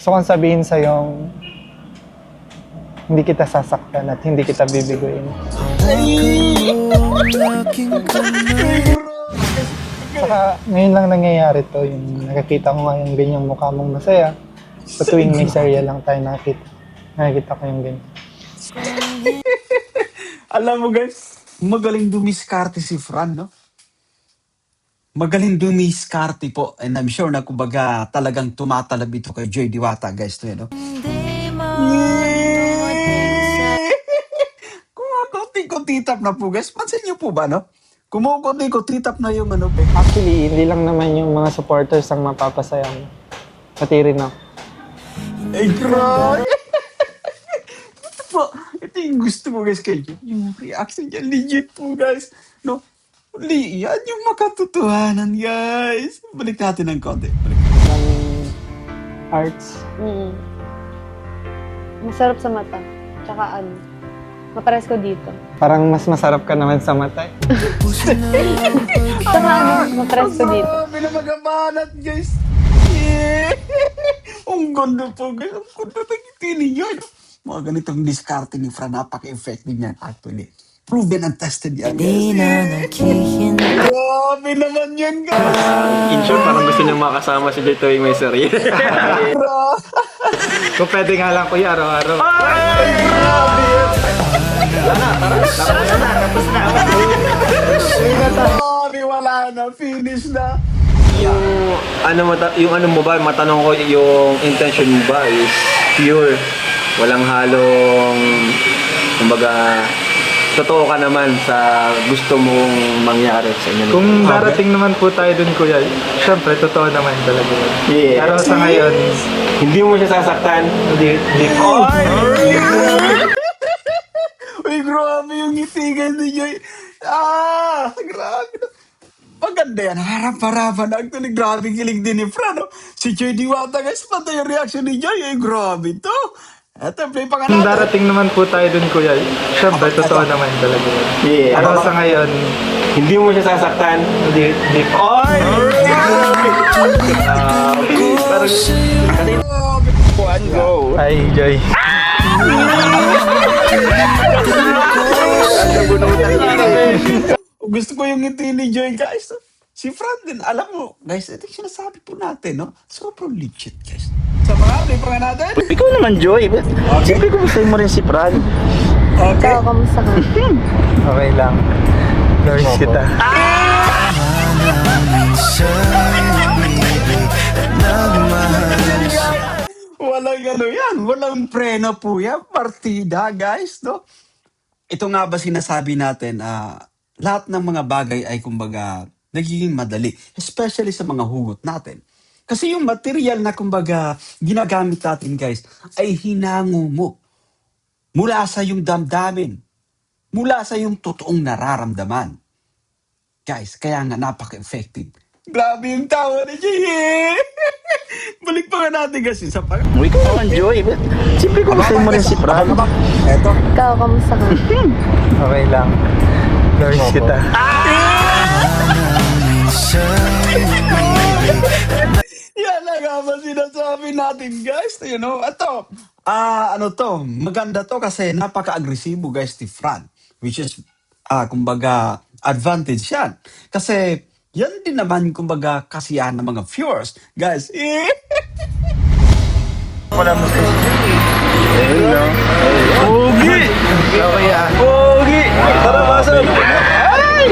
Gusto kong sabihin sa'yo, hindi kita sasaktan at hindi kita bibiguin. Saka ngayon lang nangyayari to, yung nakakita ko nga yung ganyang mukha mong masaya. Sa tuwing may serya lang tayo nakikita ko yung ganyan. Alam mo guys, magaling dumiskarte si Fran, no? Magaling dumiskarte po. And I'm sure na kumbaga talagang tumatalab ito kay Joy Diwata, guys. No, no? Kumukunti-kunti-tap na po, guys. Pansin niyo po ba, no? Kumukunti-kunti-tap na yung ano, eh. Actually, hindi lang naman yung mga supporters ang mapapasaya mo. Pati rin ako. Ay, grabe! Ito po, ito yung gusto mo, guys, kay Joy. Yung reaction niya, legit po, guys. No? Yan yung makatotohanan, guys. Balik natin ng konti. Ng arts. Masarap sa mata. Tsaka mapares ko dito. Parang mas masarap ka naman sa mata. Tsaka mapares ko dito. Grabe na magabanat, guys. Yeah. Ang ganda po, guys. Ang ganda ng ngiti niya. Mga ganitong diskarte ni Fran, napaka-effective niyan, actually. Proven and tested yan, guys. Grabe naman yan, guys. In short, parang gusto niyang makasama si Joy tuwing may serye. Kung pwede nga lang kuya, araw-araw. Ay, grabe yan. Grabe, wala na. Finish na. Yung ano mo ba, matanong ko, yung intention mo ba is pure. Walang halong, kumbaga, totoo ka naman sa gusto mong mangyari sa inyo. Kung darating naman po tayo dun kuya, syempre totoo naman talaga yun. Yeah. Pero sa ngayon, Hindi mo siya sasaktan. hindi Uy, grabe yung ngitigan ni Joy. Grabe na. Maganda yan. Harap-harapan. Actually, grabe kilig din ni Fran. No? Si Joy Diwata, guys. Pati yung reaction ni Joy. Grabe to. Eto, play pa nga kung natin. darating naman po tayo dun kuya, syempre totoo naman talaga yun. Yeah. Pero sa ngayon, Hindi mo siya sasaktan. hindi Ay, Joy. Gusto ko yung ngiti ni Joy, guys. Si Fran din, alam mo, guys, ito yung sinasabi po natin, no? Sobrang legit, guys. Sa mga, play pa nga natin. Ikaw naman, Joy. Siyempre, kumustahin mo rin si Fran. Okay. Ikaw, kamusta ka? Okay lang. Namiss kita. Walang ano yan. Walang preno po yan. Partida, guys, no? Ito nga ba sinasabi natin, lahat ng mga bagay ay kumbaga nagiging madali. Especially sa mga hugot natin. Kasi yung material na kumbaga ginagamit natin, guys, ay hinango mo. Mula sa yung damdamin. Mula sa yung totoong nararamdaman. Guys, kaya nga napaka-effective. Grabe yung tawa ni Jay. Balik pa nga natin kasi sa pag... Ikaw naman, Joy. Siyempre, kumustahin mo rin si Fran. Eto. Ikaw, kamusta ka? Okay lang. Namiss kita. Yan na nga ba sinasabi natin, guys. You know, ito. Ano to, maganda to kasi napaka-agresibo, guys, ni Fran. Which is, kumbaga, advantage yan. Kasi, yan din naman, kumbaga, kasiyahan ng mga viewers. Guys, Wala mo sa Pogi! Pogi! Tara, pasok! Ay!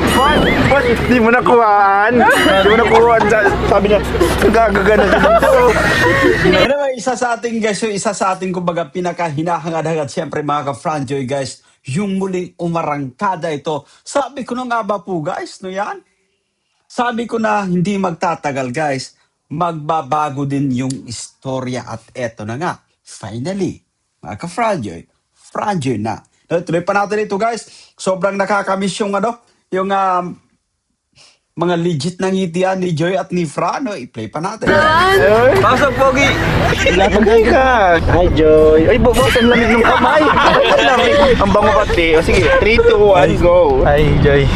What? Di mo nakuhaan? Di mo nakuhaan. Sabi niya, gagagana din ito. anyway, isa sa ating, guys, yung isa sa ating, kumbaga, pinaka-hinahangad-hangad, siyempre, mga ka-Franjoy, guys, yung muling umarangkada ito. Sabi ko na nga ba po, guys, no yan? Sabi ko na hindi magtatagal, guys. Magbabago din yung istorya at eto na nga. Finally, mga ka-Franjoy, Franjoy na. Tuloy pa natin ito, guys. Sobrang nakakamiss yung yung mga legit na ngitian ni Joy at ni Fran. No? I-play pa natin. Pasok, Pogi! Ilapagay ka. Hi, Joy. Ay, bubos, ang lamig ng kamay. Ang lamig. Ang bango pati. O sige, 3, 2, 1, go. Ay, Joy.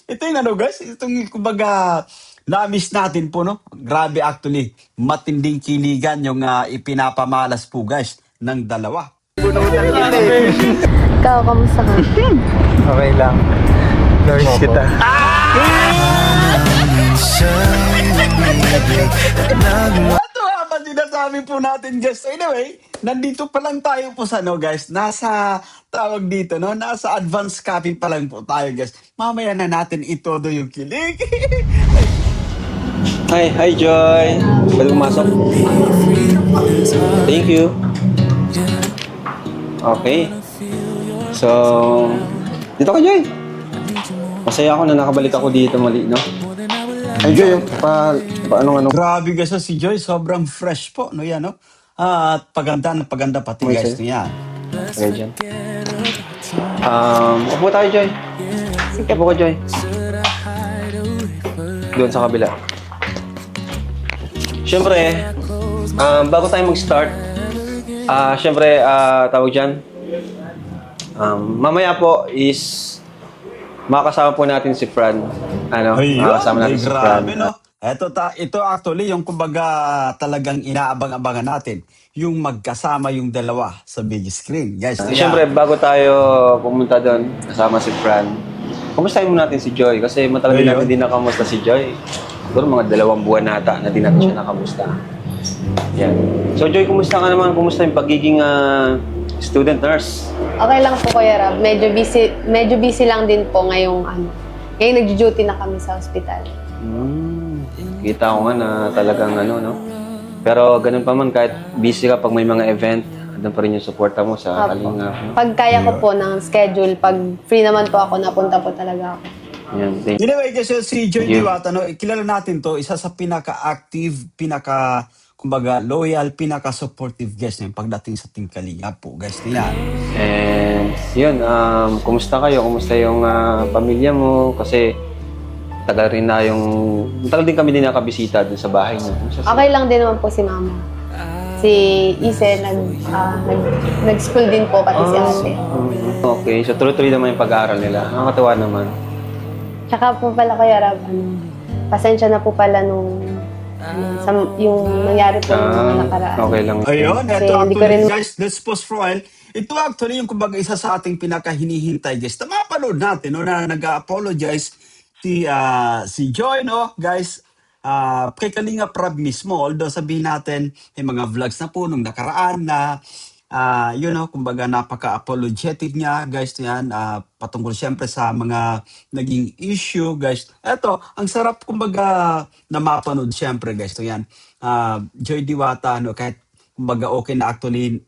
Ito yung guys, itong kumbaga Na-miss natin po, no? Grabe actually, matinding kiligan yung ipinapamalas po guys ng dalawa. Ikaw, kamusta ka? Okay lang. Nurse kita. Ito habang sinasabi po natin guys. Anyway, nandito pa lang tayo po sa guys. Nasa tawag dito, no? Nasa advanced copy pa lang po tayo guys. Mamaya na natin itodo yung kilig. Hi Joy. Pwede pumasok? Thank you. Okay. So, dito ka Joy. Masaya ako na nakabalik ako dito mali, no? Ay Joy, anong Grabe guys, si Joy sobrang fresh po, no yan, no? At paganda na paganda pati Okay, guys, sir. no yan. Okay, dyan. Upo tayo, Joy. Upo ka, Joy. Doon sa kabila. Siyempre, bago tayo mag-start, siyempre, tawag dyan, mamaya po is makakasama po natin si Fran. Makakasama natin si Fran. grabe, no? Ito actually yung kumbaga talagang inaabang-abangan natin. Yung magkasama yung dalawa sa big screen. Guys, Siyempre, bago tayo pumunta doon, kasama si Fran, kumustahin mo natin si Joy? Kasi matagal din natin din nakamusta si Joy. Siguro mga 2 buwan nata na din natin siya nakamusta. Yan. So Joy, kumusta ka naman? Kumusta yung pagiging student nurse? Okay lang po, Kuya Rab. Medyo busy lang din po ngayong Ngayon nag-duty na kami sa hospital. Kita ko nga na talagang no? Pero ganun pa man, kahit busy ka pag may mga event, andun pa rin yung suporta mo sa Opo. Kalingap. Pag kaya ko po ng schedule, pag free naman po ako, napunta po talaga ako. Yan, thank you. Anyway, kasi si Joy Yeah. Diwata, no, kilala natin to, isa sa pinaka-active, kumbaga, loyal, pinaka-supportive guest na pagdating sa Team Kalingap po, guys, nila. And yun, kumusta kayo? Kumusta yung pamilya mo? Kasi tagal din kami din nakabisita dun sa bahay niyo. Okay lang din naman po si Mama. Si Ise, nag-school din po, pati si Ate. Okay, so tuloy-tuloy naman yung pag-aaral nila. Nakakatuwa naman. Tsaka po pala, Kuya Rab, pasensya na po pala yung nangyari po nung nakaraan. Okay lang. Ayun, Kasi ito hindi ko actually, rin- guys, let's pause for a while. Ito actually yung kumbaga isa sa ating pinaka-hinihintay, guys. Mapanood natin, no, na nag-apologize si Joy, no, guys, kay Kalinga Prab mismo. Although sabihin natin, may mga vlogs na po nung nakaraan na, kumbaga napaka-apologetic niya, guys, yan, patungkol siyempre sa mga naging issue, guys. Eto, ang sarap, kumbaga, na mapanood siyempre, guys, yan. Joy Diwata, no, kahit, kumbaga, okay na actually,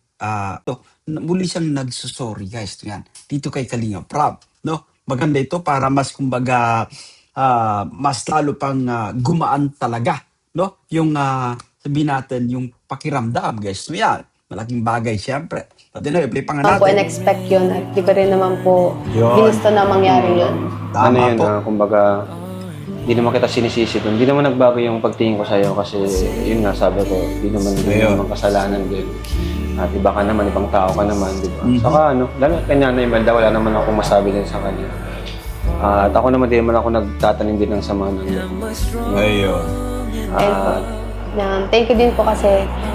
muli siyang nagsusorry, guys, yan. Dito kay Kalinga Prab, no? Maganda ito para mas, kumbaga, mas lalo pang gumaan talaga, no? Yung, sabihin natin, yung pakiramdam, guys, yan. Malaking bagay, siyempre. Pati na, i-play pa nga Naman po natin. in-expect yun at di ko rin naman po Yun. ginusto na mangyari yun. Ano Tama yun, po. kumbaga, hindi naman kita sinisisi doon. Hindi naman nagbago yung pagtingin ko sa'yo kasi yun nga, sabi ko, hindi naman kasalanan din. At iba ka naman, ibang tao ka naman, di ba? Saka lalo kay Nanay Imelda, wala naman akong masabi din sa kanya. At ako naman din naman ako nagtatanim din ng sama ng Diyos. Ayun. Thank you din po kasi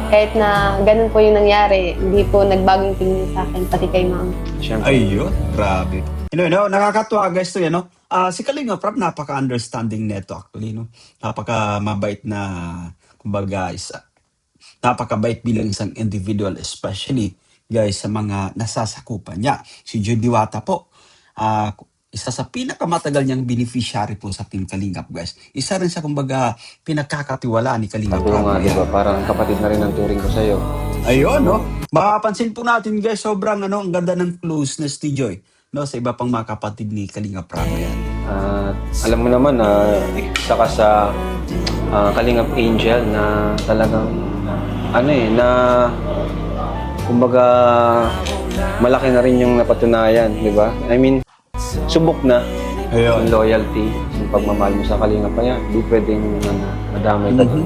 kahit na ganun po yung nangyari, hindi po nagbagong tingin sa akin, pati kay Ma'am. Siyempre. Ayun, grabe. Nakakatuwa guys to yan, no? Si Kalinga Prab, napaka-understanding neto actually, no? Napaka-mabait na, kumbaga, napakabait bilang isang individual, especially, guys, sa mga nasasakupan niya. Si Joy Diwata po, isa sa pinakamatagal niyang beneficiary po sa Team Kalingap, guys. Isa rin sa, kumbaga, pinagkakatiwalaan ni Kalingap Sabi ko nga, Prab. di ba? Parang kapatid na rin ang turing ko sa'yo. Ayun, no? Makapansin po natin, guys, sobrang ang ganda ng closeness ni Joy, no? Sa iba pang mga kapatid ni Kalinga Prab yan. Alam mo naman na isa ka sa Kalingap Angel na talagang kumbaga malaki na rin yung napatunayan, di ba? I mean, subok na Ayun. yung loyalty, yung pagmamahal mo sa Kalingap pa yan. Di pwedeng madamay ka doon.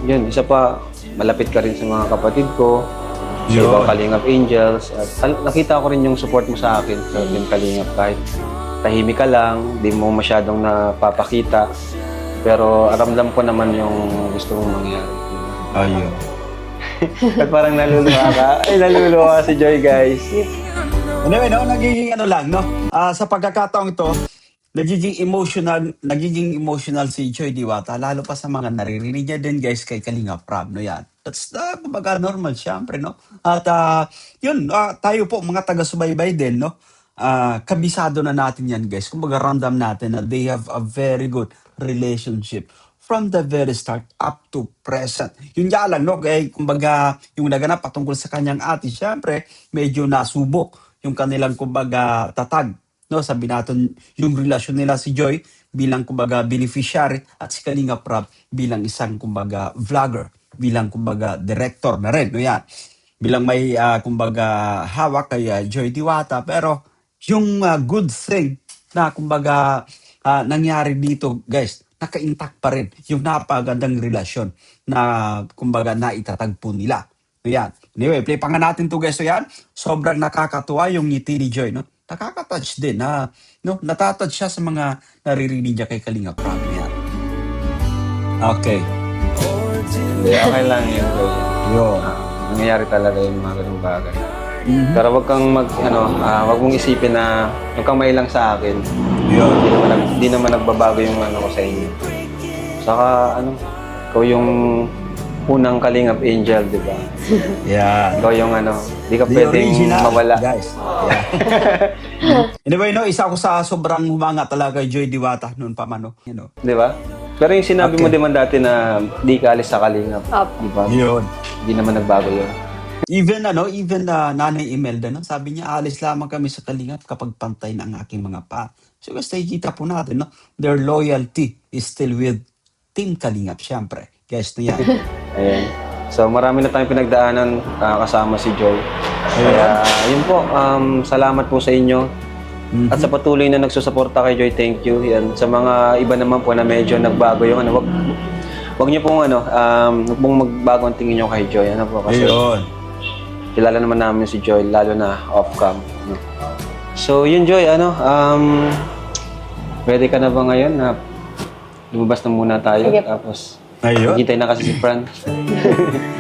Yun, isa pa, malapit ka rin sa mga kapatid ko, sa Yun. ibang Kalingap Angels. At nakita ko rin yung support mo sa akin sa Team Kalingap kahit tahimik ka lang, di mo masyadong napapakita. Pero ramdam ko naman yung gusto mong mangyari. Ayun. At parang naluluha ka. Ay, naluluha si Joy, guys. Anyway, no, nagiging ano lang, no? Sa pagkakataong ito, nagiging emotional si Joy Diwata, lalo pa sa mga naririnig niya din, guys, kay Kalinga Prab, no yan. That's kumbaga normal, syempre, no? At yun, tayo po, mga taga-subaybay din, no? Kabisado na natin yan, guys. Kumbaga ramdam natin na they have a very good relationship from the very start up to present. Yun nga lang, no? Kaya, kumbaga, yung naganap patungkol sa kanyang ate, syempre, medyo nasubok yung kanilang, kumbaga, tatag. No, sabi natin yung relasyon nila si Joy bilang kumbaga beneficiary at si Kalinga Prab bilang isang kumbaga vlogger, bilang kumbaga director na rin, no yan. Bilang may kumbaga hawak kay Joy Diwata, pero yung good thing na kumbaga nangyari dito, guys, naka-intact pa rin yung napagandang relasyon na kumbaga naitatagpo nila. So yan. Anyway, play pa nga natin to, guys. So yan, sobrang nakakatuwa yung ngiti ni Joy, no? Nakaka-touch din na, no? Natatouch siya sa mga naririnig niya kay Kalinga Prab. Yan. Okay. Hindi, okay lang yun, Joy. Yun. Nangyayari talaga yung mga ganung bagay. Mhm. Pero wag kang wag mong isipin na wag kang mailang sa akin. Yun. Hindi naman nagbabago yung ano ko sa inyo. Saka ikaw yung unang Kalingap Angel, di ba? Yeah. Ikaw yung di ka The pwedeng original, mawala. guys. Yeah. Anyway, no, isa ako sa sobrang humanga talaga kay Joy Diwata noon pa man, no? You know. Di ba? Pero yung sinabi mo din man dati na di ka alis sa Kalingap, Opo. di ba? Yun. Hindi naman nagbago yun. Even Nanay Imelda, no, sabi niya, alis lamang kami sa Kalingap kapag pantay na ang aking mga pa. So guys, nakikita po natin, no, their loyalty is still with Team Kalingap, syempre. Guys, na yan. Ayan. So marami na tayong pinagdaanan kasama si Joy. Kaya yun po, salamat po sa inyo. At sa patuloy na nagsusuporta kay Joy, thank you. Yan. Sa mga iba naman po na medyo nagbago yung wag niyo pong wag pong magbago ang tingin niyo kay Joy. Ano po kasi Ayun. kilala naman namin si Joy lalo na off-cam. So yun Joy, ready ka na ba ngayon na lumabas na muna tayo? Sige po. Tapos Ayun. hintay na kasi si Fran.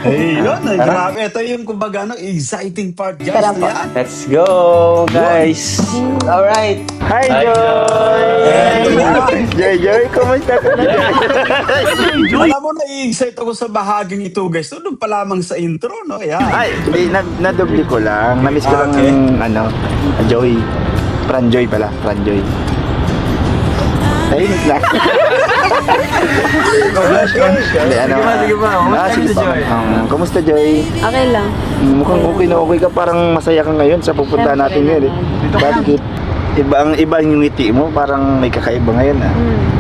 Ayun. Grabe. Ito yung kumbaga, exciting part, guys. Tara po. Yan. Let's go, guys! Alright! Hi, Joy! Joy, kumusta ka na? Alam mo, na-excite ako sa bahaging ito, guys. Doon pa lamang sa intro, no? Yan. Ay, hindi, nadubli ko lang. Namiss ko lang Okay. Joy. Fran Joy pala, Fran Joy. Tahimik lang. Hindi, Sige ba? sige pa. Kumusta, Joy? Okay lang. Mukhang okay na okay ka, parang masaya ka ngayon sa pupunta Siyempre natin ngayon. naman. Bakit? Iba yung ngiti mo, parang may kakaiba ngayon.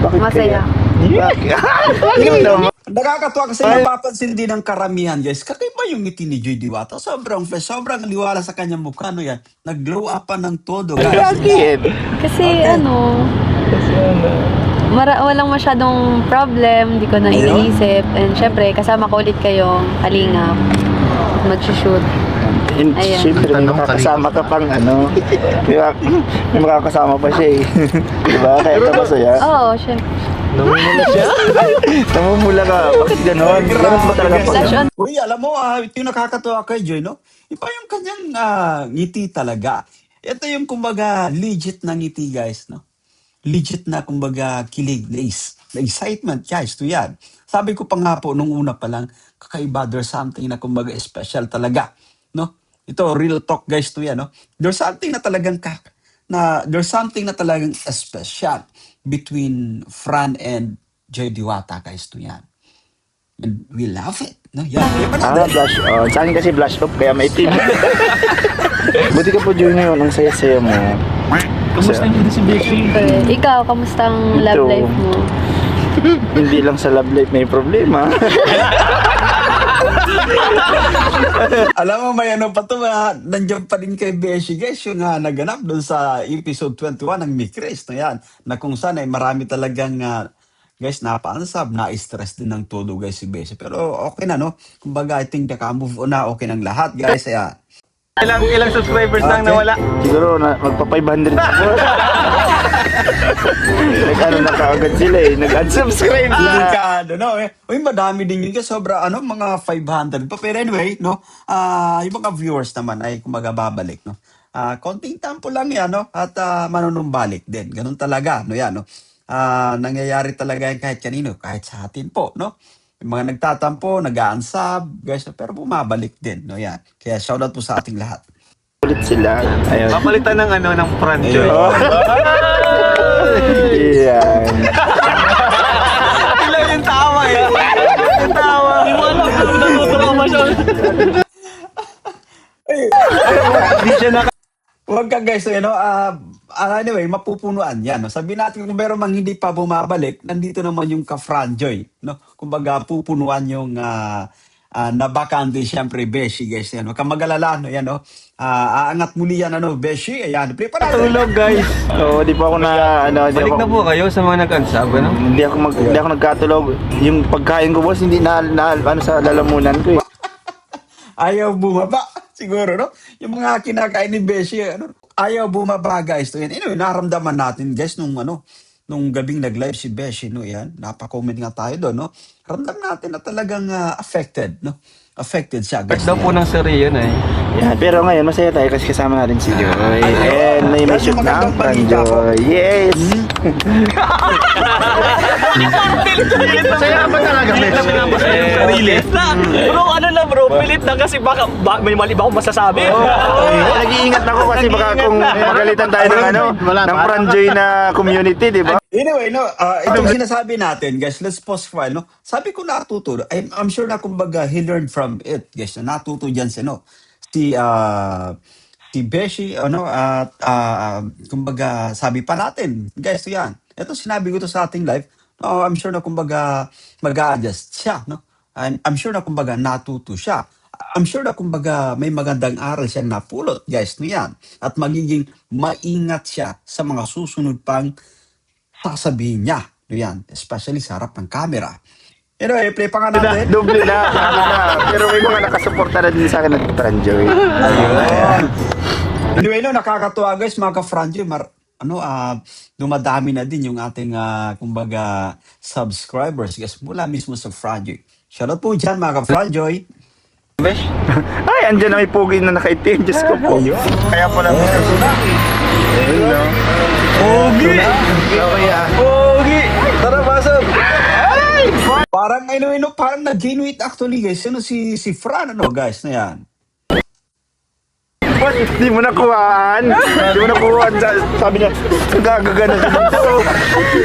Bakit Masaya. kaya? Bakit? Ano naman? Nakakatuwa kasi napapansin din ng karamihan, guys. Kakaiba yung ngiti ni Joy Diwata. Sobrang fresh, sobrang liwala sa kanyang mukha. Ano yan? Nag-glow up pa ng todo, guys. Bakit? Kasi walang masyadong problem, di ko na iniisip. And syempre, kasama ko ulit kayong kalingap. Mag-shoot. And Ayan. siyempre, may makakasama ka pang may makakasama pa siya eh. Diba? Kaya ka masaya. Oo, syempre. Namumula ka. Bakit ganon? Ganon ba talaga pag Flash on. Uy, alam mo, yung nakakatuwa kay Joy, no? Iba yung kanyang ngiti talaga. Ito yung, kumbaga, legit na ngiti, guys, no? Legit na, kumbaga, kilig, na excitement, guys, to yan. Sabi ko pa nga po, nung una pa lang, kakaiba, there's something na, kumbaga, special talaga, no? Ito, real talk, guys, to yan, no? There's something na talagang special between Fran and Joy Diwata, guys, to yan. And we love it, no? Yan, blush on. Sa akin kasi blush off, kaya maitim. Buti ka po, Joy, ngayon. Ang saya-saya mo. Kamusta yung Ikaw, kamusta ang love Ito. life mo? Hindi lang sa love life may problema. Alam mo, may pa to, nandiyan pa din kay Beshi, guys, yung naganap doon sa episode 21 ng Mikris, na yan, na kung saan ay marami talagang, guys, napaansab, na-stress din ng todo, guys, si Beshi. Pero okay na, no? Kumbaga, I think naka-move on na, okay ng lahat, guys, Ilang subscribers lang nawala? Siguro magpa 500 siguro. Nag-ano na kaagad sila eh. Nag-unsubscribe Hindi na. ka ano, no? Uy, madami din yun. Sobra, mga 500 pa. Pero anyway, no? Yung mga viewers naman ay kumaga babalik, no? Konting tampo lang yan, no? At manunumbalik din. Ganun talaga, no? Yan, no? Nangyayari talaga yan kahit kanino, kahit sa atin po, no? Yung mga nagtatampo, nag-aansab, guys, pero bumabalik din, no? Yan. Kaya shoutout po sa ating lahat. Ulit sila. Ayun. Papalitan ng franchise. Oh. Yan. Ilan yung tawa yan? Yung tawa. Hindi mo alam kung natuto ka masyado. Hindi siya Huwag ka guys, anyway, mapupunuan yan. No? Sabi natin kung meron mang hindi pa bumabalik, nandito naman yung ka-Franjoy. No? Kumbaga, pupunuan yung nabakante, siyempre, Beshi, guys. Yan. Huwag kang mag-alala, no? Yan, no? Aangat muli yan, Beshi. Ayan, prepare natin. tulog, guys. So, di pa ako na ano, di Balik ako, na po kayo sa mga nag-unsub, ano? hindi ako nagkatulog. Yung pagkain ko boss hindi na ano sa lalamunan ko eh. Ayaw bumaba. Siguro, no? Yung mga kinakain ni Beshi, ayaw bumaba, guys. So, yan. Anyway, naramdaman natin, guys, nung gabing nag-live si Beshi, no? Yan, napaka-comment nga tayo doon, no? Ramdam natin na talagang affected, no? Affected siya, guys. Daw po ng seri yun eh. Yan, pero ngayon masaya tayo kasi kasama natin si Joy. And may That's shoot yung na ang magandang balita ko. Joy. Yes! Saya ba talaga, sarili? Bro, ano na bro, pilit na kasi baka may mali ba akong masasabi? Nag-iingat ako kasi baka kung magalitan tayo ng ng Franjoy na community, di ba? Anyway, no, itong sinasabi natin, guys, let's pause for a while, no? Sabi ko natuto, I'm sure na kumbaga he learned from it, guys, na natuto dyan si Beshi, at kumbaga sabi pa natin, guys, yan. Ito sinabi ko to sa ating live, I'm sure na kumbaga mag-a-adjust siya, no? I'm sure na kumbaga natuto siya. I'm sure na kumbaga may magandang aral siyang napulot, guys, no yan. At magiging maingat siya sa mga susunod pang sasabihin niya. No yan, especially sa harap ng camera. Anyway, play pa nga natin. Doble na. Pero may mga nakasuporta na din sa akin ng Franjoy. Ayun. Anyway, no, nakakatuwa guys, mga ka-Franjoy. Dumadami na din yung ating, kumbaga, subscribers. Guys, mula mismo sa Franjoy. Shoutout po dyan, mga ka-Franjoy. Ay, andyan na may pogi na nakaitim. Diyos ko po. Kaya po lang. Ayun, no? Pogi! Pogi! Tara, pasok! Parang, parang nag-gain weight actually, guys. Si Fran, guys, na yan. Boss, di mo nakuhaan. Di mo nakuhaan. Sabi niya, gagagana siya dito.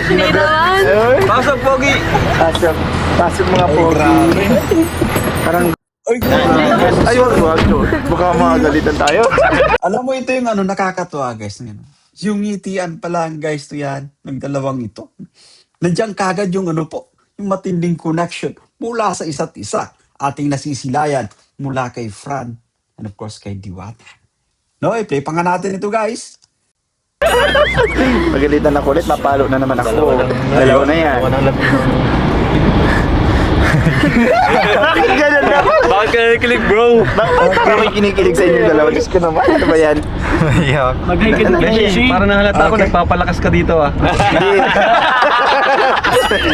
Hindi naman. Ay, Pasok, Pogi! pasok. Pasok mga pogi. Parang, Ay, ay, wag. Baka magalitan tayo. alam mo, ito yung nakakatuwa, guys. Yung ngitian pa lang, guys, to yan. Nagdalawang ito. Nandiyan kagad yung yung matinding connection mula sa isa't isa. Ating nasisilayan mula kay Fran and of course kay Diwata. No, play pa nga natin ito, guys. Magalitan ako ulit, mapalo na naman ako. Dalawa na yan. Bakit ganun na? Bakit ka nakikilig, bro? Bakit parang may kinikilig sa inyo dalawa? Diyos ko naman, ano ba yan? Naghihikin ka, Beshi. Parang nahalata ko, nagpapalakas ka dito ah. Hindi.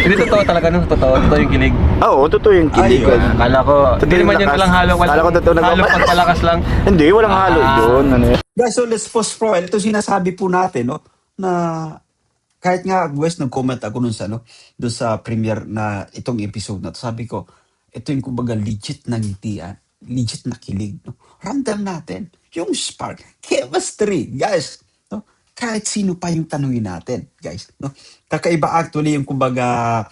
Hindi totoo talaga, no? Totoo yung kilig. Oo, totoo yung kilig. Ayun. Akala ko, hindi naman yun lakas. lang halong Akala ko totoo halong pagpalakas lang. Hindi, walang halo doon. Ano yan? Guys, so let's pause for a while. Ito sinasabi po natin, na kahit nga, guys, nag-comment ako doon sa premiere na itong episode na to. Sabi ko, ito yung kumbaga legit na ngitian, legit na kilig. No? Ramdam natin yung spark, chemistry, guys. No? Kahit sino pa yung tanungin natin, guys. No? Kakaiba actually yung kumbaga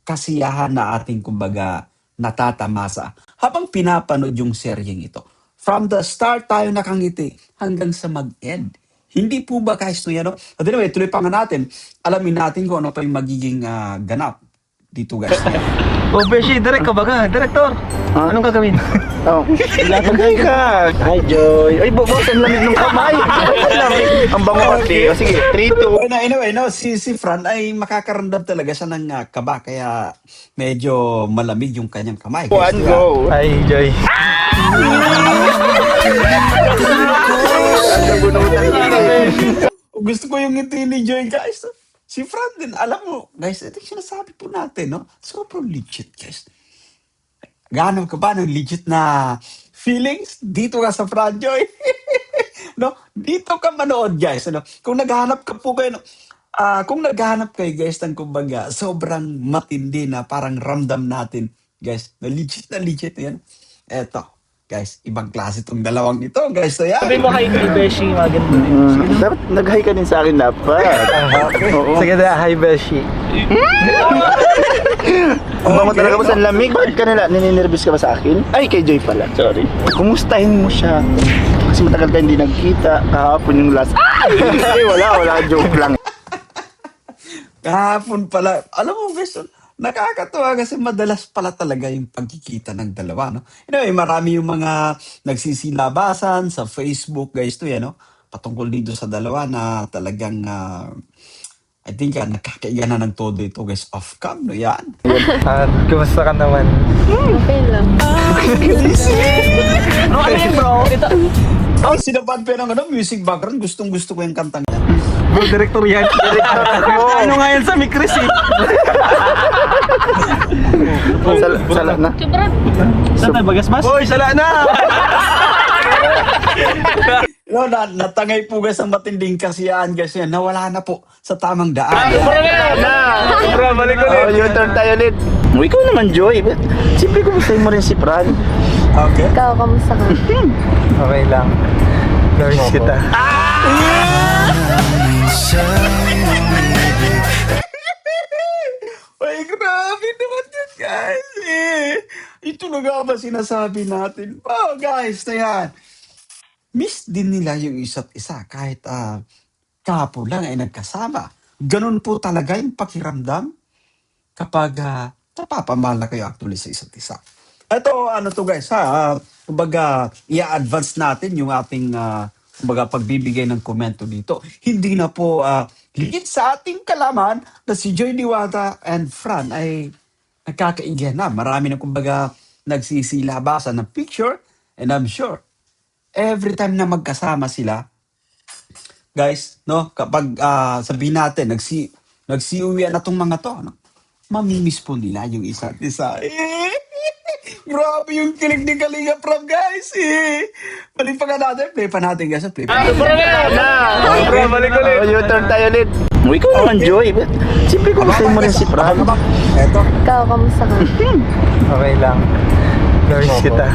kasiyahan na ating kumbaga natatamasa habang pinapanood yung seryeng ito. From the start tayo nakangiti hanggang sa mag-end. Hindi po ba guys no yan? No? At anyway, tuloy pa nga natin. Alamin natin kung ano pa yung magiging ganap dito guys. Oh, Beshi, direct ka ba ka? Director, anong gagawin? Oh, magay ka. Hi, Joy. Ay, boss, ang lamig ng kamay. Ang lamig. Ang bango kasi. O sige, 3, 2. Anyway, no, si Fran ay makakaramdam talaga siya ng kaba, kaya medyo malamig yung kanyang kamay. Guys. 1, go. Ay, Joy. Gusto ko yung ngiti ni Joy, guys. Si Fran din, alam mo, guys, ito yung sinasabi po natin, no? Sobrang legit, guys. Gaano ka ba ng legit na feelings? Dito ka sa Fran Joy. No? Dito ka manood, guys. Ano? Kung naghahanap ka po kayo, no? Kung naghahanap kayo, guys, ng kumbaga, sobrang matindi na parang ramdam natin, guys, na legit yan. Eto, guys, ibang klase itong dalawang ito, guys. So, yan. Sabi mo kay Beshi, maganda. Dapat nag-hi ka din sa akin dapat. Oo. Sige na, hi, Beshi. Ang bango talaga mo sa lamig. Bakit ka nila? Nininervous ka ba sa akin? Ay, kay Joy pala. Sorry. Kumustahin mo siya. Kasi matagal tayo hindi nagkita. Kahapon yung last. Ay, wala. Joke lang. Kahapon pala, alam mo, guys, nakakatuwa kasi madalas pala talaga yung pagkikita ng dalawa, no? Anyway, marami yung mga nagsisilabasan sa Facebook, guys, to yan, no? Patungkol dito sa dalawa na talagang, I think, nakakaiga na ng todo ito, guys, off-cam, no? Yan. At kumusta ka naman? Okay lang. Ano yun, bro? Ito, Oh, sinabad pa ng music background, gustong-gusto ko yung kantang yan. bro, director yan. Director ako. Ano nga yan sa Mikris eh? Sala na. Saan tayo bagasmas? Boy, sala na! No, natangay po guys ang matinding kasiyahan guys yan. Nawala na po sa tamang daan. Bro, balik ulit. U-turn tayo ulit. Ikaw naman, Joy. Siyempre, kumustahin mo rin si Fran. Okay. Ikaw, kamusta ka? Okay lang. Namiss kita. Ay, grabe naman yun, guys. Ito na nga ba sinasabi natin? Oh, guys, na yan. Miss din nila yung isa't isa kahit kahapon lang ay nagkasama. Ganun po talaga yung pakiramdam kapag napapamahal na kayo actually sa isa't isa. Ito, ano to guys, kumbaga, i-advance natin yung ating kumbaga, pagbibigay ng komento dito. Hindi na po ligit sa ating kalaman na si Joy Diwata and Fran ay nagkakaigan na. Marami na kumbaga nagsisilabasan ng picture and I'm sure every time na magkasama sila, guys, no, kapag sabihin natin, nagsiuwian na tong mga to, no, mamimiss po nila yung isa't isa. Grabe yung kilig ni Kalinga Prab, guys. Balik pa nga natin, play pa natin, guys. Play pa natin. Bro, balik ulit. U-turn tayo ulit. Ikaw naman, Joy. Siyempre, kumustahin mo rin si Fran. Eto. Ikaw, kamusta ka? Okay lang. Namiss kita.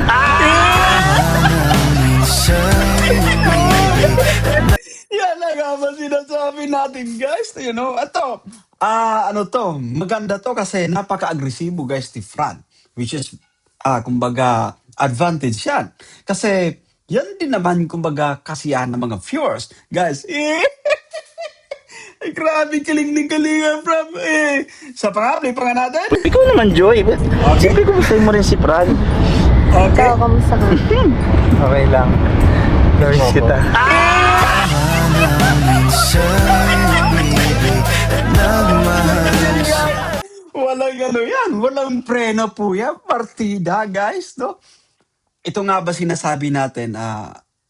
Yan na nga ba sinasabi natin, guys. You know, ito, ano to, maganda to kasi napaka-agresibo, guys, ni Fran. Which is, kumbaga, advantage yan. Kasi, yan din naman, kumbaga, kasiyahan ng mga viewers. Guys, ay, grabe, kiling ni Kalinga, Fran. Sa pangalan, pa nga natin. Ikaw naman, Joy. Siyempre, kumustahin mo rin si Fran. Okay. Ikaw, kamusta ka? Okay lang. Namiss kita. Walang ano yan, walang preno po yan, partida guys, no? Ito nga ba sinasabi natin,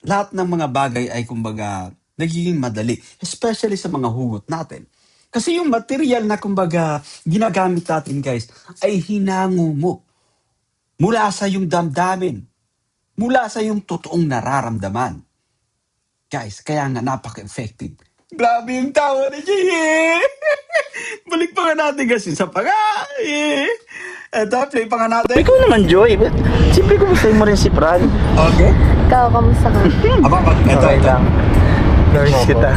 lahat ng mga bagay ay kumbaga nagiging madali, especially sa mga hugot natin. Kasi yung material na kumbaga ginagamit natin guys, ay hinango mo mula sa yung damdamin, mula sa yung totoong nararamdaman. Guys, kaya nga napaka-effective. Grabe yung tawa ni Jay. Balik pa nga natin kasi sa Eto, play pa nga natin. Ikaw naman, Joy. Siyempre, kumustahin mo rin si Fran. Okay. Ikaw, kamusta ka? Eto, Okay lang. Namiss kita.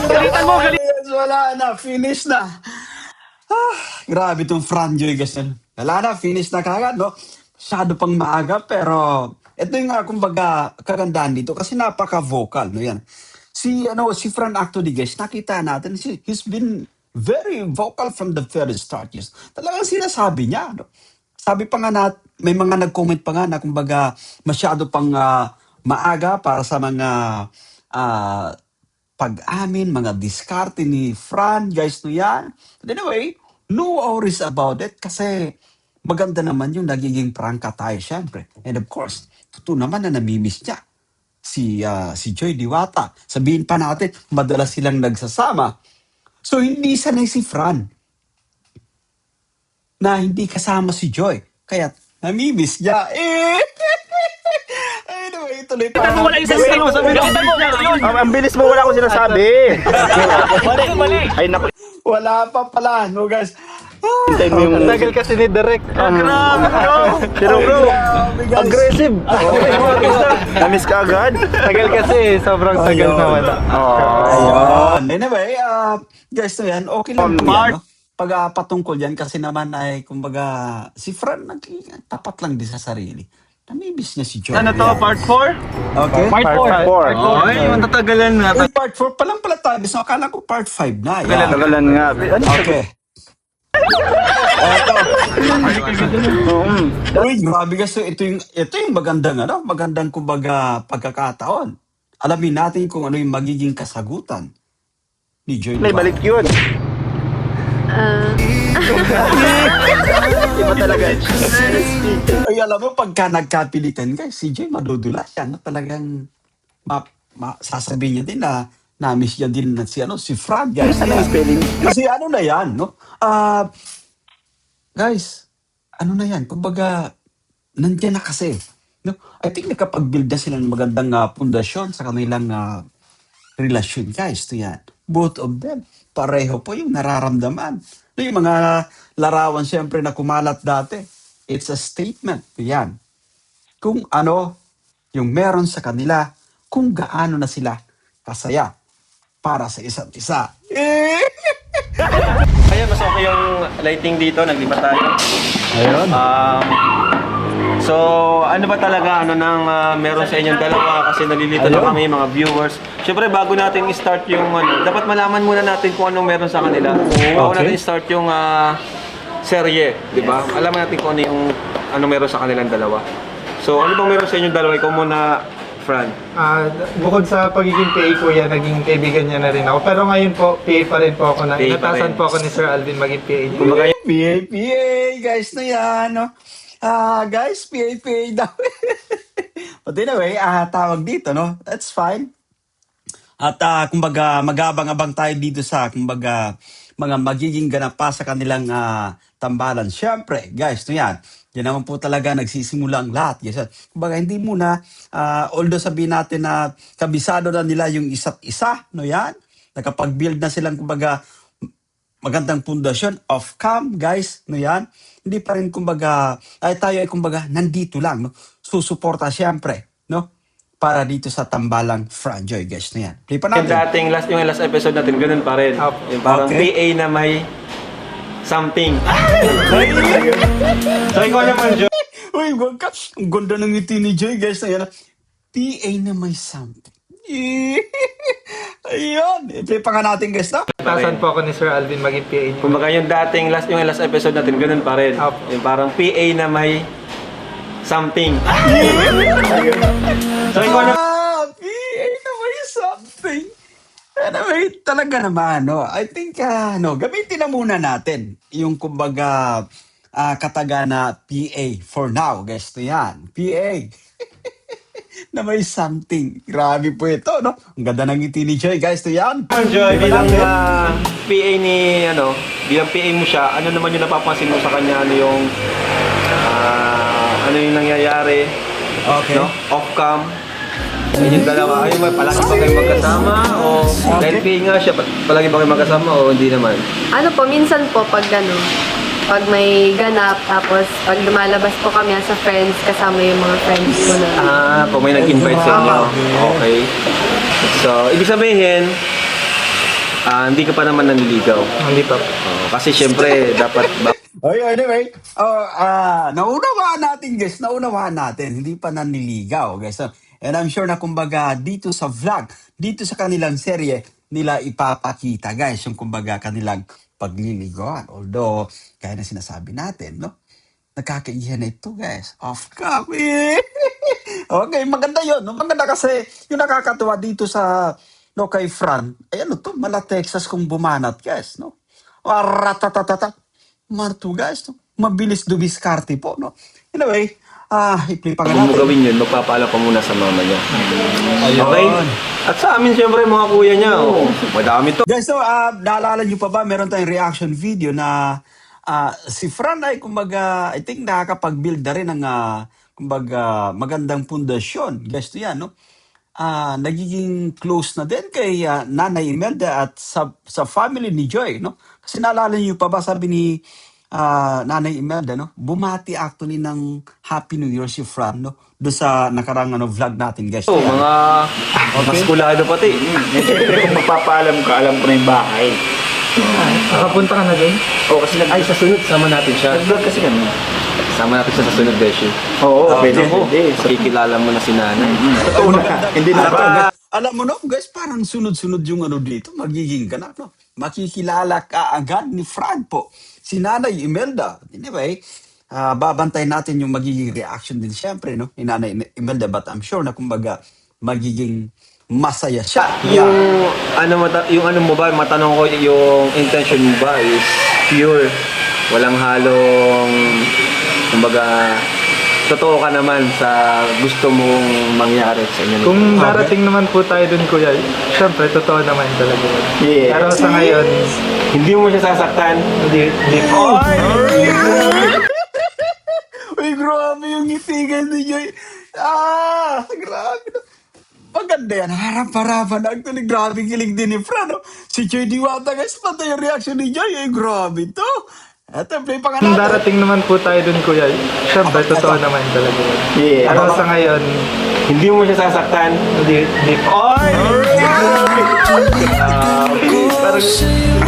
Galitan mo, galitan. Wala na, finish na. Grabe itong Fran Joy kasi. Wala na, finish na kagad, no? Masyado pang maaga, pero ito yung kumbaga kagandahan dito kasi napaka-vocal, no yan. si Fran actually, guys, nakita natin, he's been very vocal from the very start. Yes. Talagang sinasabi niya, no? Sabi pa nga may mga nag-comment pa nga na kumbaga masyado pang maaga para sa mga ah, pag-amin, mga diskarte ni Fran, guys, no yan. But anyway, no worries about it kasi maganda naman yung nagiging prangka tayo, syempre. And of course, totoo naman na namimiss niya si Joy Diwata. Sabihin pa natin, madalas silang nagsasama. So, hindi sanay si Fran na hindi kasama si Joy. Kaya, namimiss niya. Anyway, tuloy pa. Ang bilis mo, wala akong sinasabi. Ay, naku. Wala pa pala, no guys? Hintayin mo yung... Ang tagal kasi ni Direk. Pero bro, Grabe, guys. aggressive. Namiss ka agad? Tagal kasi, sobrang tagal na wala. Ayun. Anyway, guys, so yan, okay lang po yan, no? Pag patungkol yan, kasi naman ay, kumbaga, si Fran, tapat lang din sa sarili. Namimiss niya si Joy. Ano to, Yan. part 4? Okay. Part 4. Ay, matatagalan na. Uy, part 4 pa lang pala tayo. So, akala ko part 5 na. Yan. Tagalan nga. Ano? Okay. Uy, grabe kasi ito yung magandang kumbaga pagkakataon. Alamin natin kung ano yung magiging kasagutan ni Joy. May balik yun. Iba talaga. Ay, alam mo, pagka nagkapilitan guys, si Joy madudulas yan. Talagang sasabihin niya din na na-miss niya din na si Fran, guys. Ano yung spelling? Kasi ano na yan, no? Guys, ano na yan? Kumbaga, nandiyan na kasi. No? I think nakapag-build na sila ng magandang pundasyon sa kanilang relasyon, guys. Ito yan. Both of them. Pareho po yung nararamdaman. No, yung mga larawan siyempre na kumalat dati. It's a statement. Yan. Kung ano yung meron sa kanila, kung gaano na sila kasaya para sa isa't isa. Ayun, mas okay yung lighting dito, naglipat tayo. Ayun. So, ano ba talaga nang meron sa inyong dalawa kasi nalilito na kami mga viewers. Siyempre bago natin i-start yung dapat malaman muna natin kung anong meron sa kanila. Bago natin i-start yung serye, di ba? Alaman natin kung ano meron sa kanilang dalawa. So, ano bang meron sa inyong dalawa? Ikaw muna, Fran. Bukod sa pagiging PA ko yan, naging kaibigan niya na rin ako. Pero ngayon po, PA pa rin po ako na. PA pa Inatasan rin. po ako ni Sir Alvin maging PA niya. Kumbaga PA, guys na yan, no? Guys, PA daw. But anyway, tawag dito, no? That's fine. At kumbaga, magabang-abang tayo dito sa, kumbaga, mga magiging ganap pa sa kanilang tambalan. Siyempre, guys, no yan. Yan naman po talaga nagsisimula ang lahat. Yes. Kumbaga, hindi muna, although sabihin natin na kabisado na nila yung isa't isa, no yan? Nakapag-build na silang, kumbaga, magandang pundasyon of cam, guys, no yan? Hindi pa rin, kumbaga, tayo ay, kumbaga, nandito lang, no? Susuporta, siyempre, no? Para dito sa tambalang Franjoy, guys, na yan. Play pa yung natin. yung last episode natin, ganun pa rin. Yung parang Okay. PA na may something. So, ikaw naman, Joy. Uy, wag ka. Ang ganda ng ngiti ni Joy, guys, na yan. PA na may something. Ayun. Play pa nga natin, guys, no? Inatasan po ako ni Sir Alvin maging PA niya. Kumbaga yung yung last episode natin, ganun pa rin. Yung parang PA na may something. So, ikaw naman. PA na may something. Anyway, talaga naman, no? I think, gamitin na muna natin yung, kumbaga, kataga na PA for now, guys. Ito yan. PA. Na may something. Grabe po ito, no? Ang ganda ng ngiti ni Joy, guys. Ito yan. Joy, bilang PA bilang PA mo siya, ano naman yung napapansin mo sa kanya, ano yung nangyayari, Okay. no? Off-cam, sa inyong dalawa, palagi ba kayo magkasama? O dahil PA nga siya, palagi ba kayo magkasama o hindi naman? Ano po, minsan po pag pag may ganap, tapos pag lumalabas po kami sa friends, kasama yung mga friends ko na. Kung may nag-invite sa inyo. Okay. So, ibig sabihin, hindi ka pa naman nanliligaw. Hindi pa. Kasi syempre, dapat Anyway, naunawaan natin, guys. Naunawaan natin. Hindi pa naniligaw, guys. So, And I'm sure na kumbaga dito sa vlog, dito sa kanilang serye, nila ipapakita guys yung kumbaga kanilang pagliligawan. Although, kaya na sinasabi natin, no? Nakakaiyan na ito guys. Off copy! Okay, maganda yun. No? Maganda kasi yung nakakatuwa dito sa no kay Fran. Ay ano to, mala Texas kung bumanat guys, no? Ratatatat. Marto guys, no? Mabilis dumiskarte po, no? Anyway, i-play pa nga Kung mo natin. gawin yun, magpapaalam ka muna sa mama niya. Ayun. Okay? At sa amin, siyempre, mga kuya niya, madami to. Guys, so, naalala nyo pa ba, meron tayong reaction video na si Fran ay, kumbaga, I think nakakapag-build na rin ng, kumbaga, magandang pundasyon. Guys, to yan, no? Nagiging close na din kay Nanay Imelda at sa family ni Joy, no? Kasi naalala niyo pa ba, sabi ni Nanay Imelda, no? Bumati actually ng Happy New Year si Fran, no? Doon sa nakarang vlog natin, guys. So, mga maskulado pati. Siyempre, kung magpapaalam ka, alam ko na yung bahay. Nakapunta ka na dun? Oo, kasi ay, sa sunod, sama natin siya. Nag-vlog kasi kami. Sama natin siya sa sunod, Beshi. Oo, pwede. Pakikilala mo na si nanay. Totoo na. Hindi na Alam mo no, guys, parang sunod-sunod yung dito, magiging ganap, no? Makikilala ka agad ni Fran po, si Nanay Imelda. Anyway, babantayan natin yung magiging reaction din siyempre, no? Ni Nanay Imelda, but I'm sure na kumbaga magiging masaya siya. Yung ano mo ba, matanong ko yung intention mo ba is pure, walang halong, kumbaga, totoo ka naman sa gusto mong mangyari sa inyo. Kung darating naman po tayo dun, kuya, syempre, totoo naman talaga yun. Yes. Pero sa ngayon, Hindi mo siya sasaktan. hindi po. Uy, grabe yung ngiti guys ni Joy. Grabe. Maganda yan. Harap-harapan. Actually, grabe kilig din ni Fran. No? Si Joy Diwata guys, pati yung reaction ni Joy. Grabe to. Eto, play pa nga Kung natin. darating naman po tayo dun, kuya, syempre, totoo naman talaga yun. Yes. Pero sa ngayon, Hindi mo siya sasaktan. hindi po.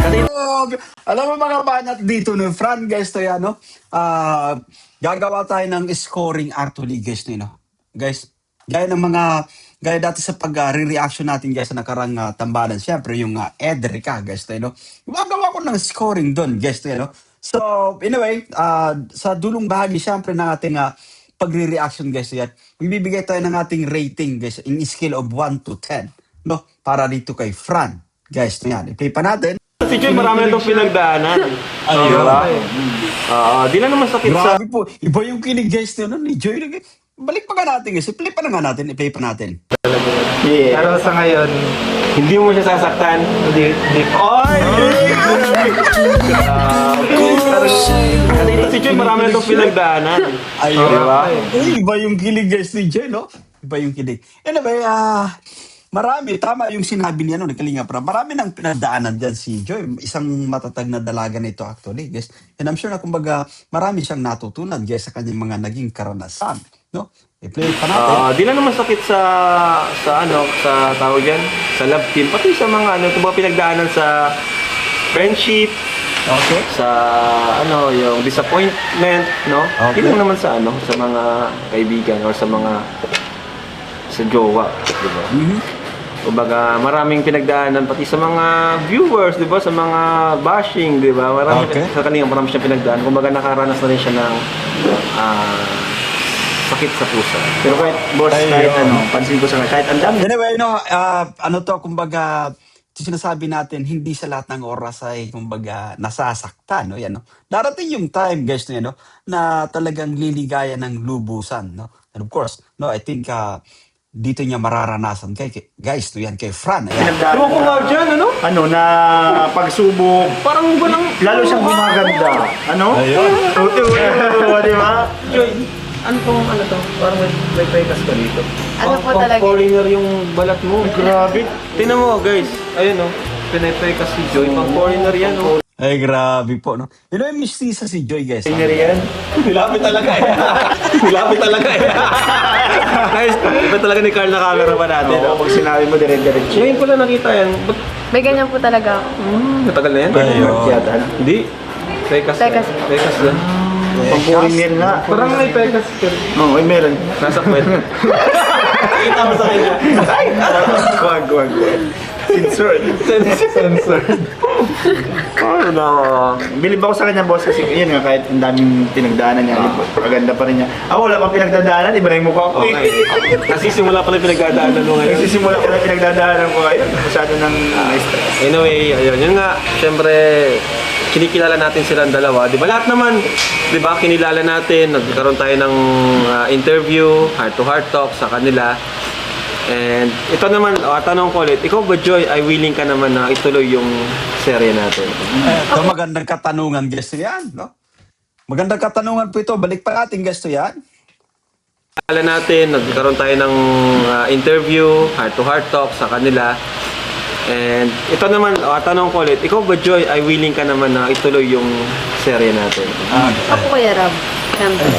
Grabe. Alam mo mga banat dito no, Fran guys to yan, no? Gagawa tayo ng scoring actually guys, no? Guys, gaya dati sa pag-reaction natin guys sa nakarang tambalan, syempre yung Edrica guys, no? Gagawa ko ng scoring doon guys, no? So, anyway, sa dulong bahagi syempre ng ating pagre-reaction guys yan, ibibigay tayo ng ating rating guys in scale of 1 to 10, no? Para dito kay Fran guys, no yan. I-play pa natin. Si Joy, marami na itong pinagdaanan. Ayun. Di na naman sakit sa... Grabe po. Iba yung kilig guys no, ni Joy. Balik pa nga natin guys. I-play pa na nga natin. I-play pa natin. Yes. Pero sa ngayon, Hindi mo siya sasaktan. hindi po. Kasi si Joy, marami na itong pinagdaanan. Ayun. Diba? Iba yung kilig guys ni Joy, no? Iba yung kilig. Anyway, marami. Tama yung sinabi niya, no? Nagkalinga pra. Marami nang pinagdaanan dyan si Joy. Isang matatag na dalaga nito actually, guys. And I'm sure na kumbaga marami siyang natutunan guys sa kanyang mga naging karanasan, no? I-play pa natin. Di na naman sakit sa tawag yan, sa love team, pati sa mga itong mga pinagdaanan sa friendship, Okay. sa yung disappointment, no? Okay. Hindi lang naman sa sa mga kaibigan or sa jowa, di ba? Kumbaga, maraming pinagdaanan pati sa mga viewers, di ba? Sa mga bashing, di ba? Okay. Sa kanina, marami siyang pinagdaanan. Kumbaga, nakaranas na rin siya ng sakit sa puso. Pero kahit pansin ko sa kahit ang dami. Anyway, no, kumbaga, sinasabi natin, hindi sa lahat ng oras ay, kumbaga, nasasaktan, no, yan, no. Darating yung time, guys, no, na talagang liligaya ng lubusan, no. And of course, no, I think, dito niya mararanasan guys, to yan, kay Fran. Ayan. Ewan ko nga dyan, Na pagsubok. Parang walang... Lalo siyang gumaganda. Ayun. Di ba? Joy, ano to? Parang may pekas ka dito. Ano po talaga? Foreigner yung balat mo. Grabe. Tingnan mo, guys. Ayun, pinay-pekas si Joy. Pang foreigner yan, Ay, grabe po, no. You know, mistisa si Joy, guys. Foreigner yan. Nilapit talaga Guys, iba talaga ni Carl na camera ba natin? Pag sinabi mo dire-diretso. Ngayon ko lang nakita yan. Ba't May ganyan po talaga ako. matagal na yan? Ayun. Hindi. Pekas. Pekas. Pekas yan. Pang-foreigner nga. Parang may pekas ka rin. Oo, meron. Nasa kwet. Kita mo sa kanya. Kuwag. Censored. Oh, no. Bilib ako sa kanya, boss, kasi yun nga, kahit ang daming pinagdaanan niya, maganda pa rin niya. Ako wala pang pinagdadaanan, iba na yung mukha ko. Okay. Nasisimula pala yung pinagdadaanan mo ngayon. Nagsisimula ko na pinagdadaanan ko ngayon. Masyado nang na-stress. Anyway, ayun, yun nga, syempre, kinikilala natin silang dalawa. Di ba lahat naman, di ba, kinilala natin, nagkaroon tayo ng interview, heart-to-heart talk sa kanila. And ito naman, tanong ko ulit, ikaw ba, Joy, ay willing ka naman na ituloy yung serye natin? Ito magandang katanungan, guys, yan, no? Magandang katanungan po ito. Balik pa natin, guys, yan. Kilala natin, nagkaroon tayo ng interview, heart-to-heart talk sa kanila. And ito naman, tanong ko ulit, ikaw ba, Joy, ay willing ka naman na ituloy yung serye natin? Ako Kuya Rob, siyempre.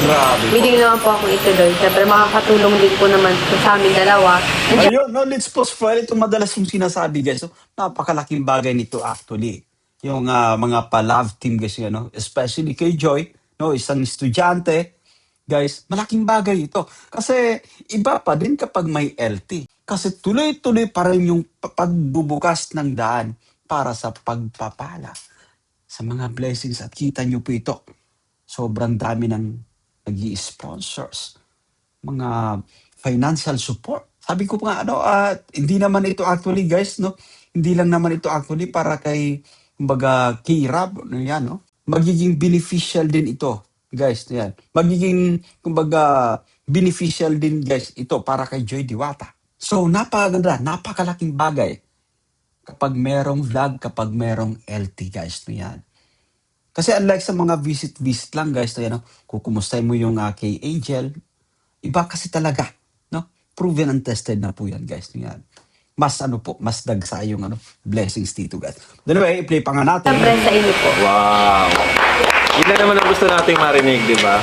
Willing naman po akong ituloy. Siyempre makakatulong din po naman sa amin dalawa. And Ayun, no, let's pause for ito madalas yung sinasabi, guys. So, napakalaking bagay nito actually. Yung mga pa-love team, guys, you know, especially kay Joy, no, isang estudyante, guys, malaking bagay ito. Kasi iba pa din kapag may LT. Kasi tuloy-tuloy pa rin yung pagbubukas ng daan para sa pagpapala sa mga blessings. At kita nyo po ito, sobrang dami ng nag-i-sponsors, mga financial support. Sabi ko pa nga, hindi naman ito actually, guys, no? Hindi lang naman ito actually para kay, kumbaga, kay Rab, no, yan, no? Magiging beneficial din ito, guys, yan. Magiging, kumbaga, beneficial din, guys, ito para kay Joy Diwata. So, napakaganda, napakalaking bagay kapag merong vlog, kapag merong LT, guys, no, yan. Kasi unlike sa mga visit lang, guys, no, yan, no? Kukumustahin mo yung kay Angel, iba kasi talaga, no? Proven and tested na po yan, guys. Yan. Mas mas dagsa yung blessings dito, guys. Anyway, i-play pa nga natin. siyempre sa inyo po. Wow! Yun na naman ang gusto nating marinig, di ba?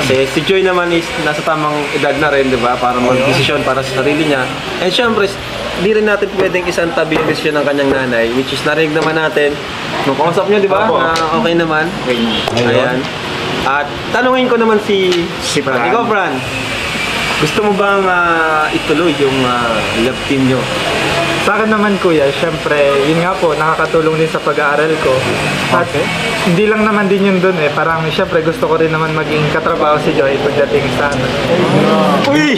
Kasi si Joy naman is nasa tamang edad na rin, di ba? Para mag-desisyon para sa sarili niya. And syempre, di rin natin pwedeng isang tabi yung desisyon ng kanyang nanay, which is narinig naman natin. Nung kausap niyo, di ba? Opo. Na okay naman. Ayan. At tanungin ko naman si Fran. Fran. Ikaw, Fran. Gusto mo bang ituloy yung love team nyo? Sa akin naman kuya, syempre, yun nga po, nakakatulong din sa pag-aaral ko. At hindi lang naman din yun dun parang syempre gusto ko rin naman maging katrabaho si Joy pagdating sa Uy!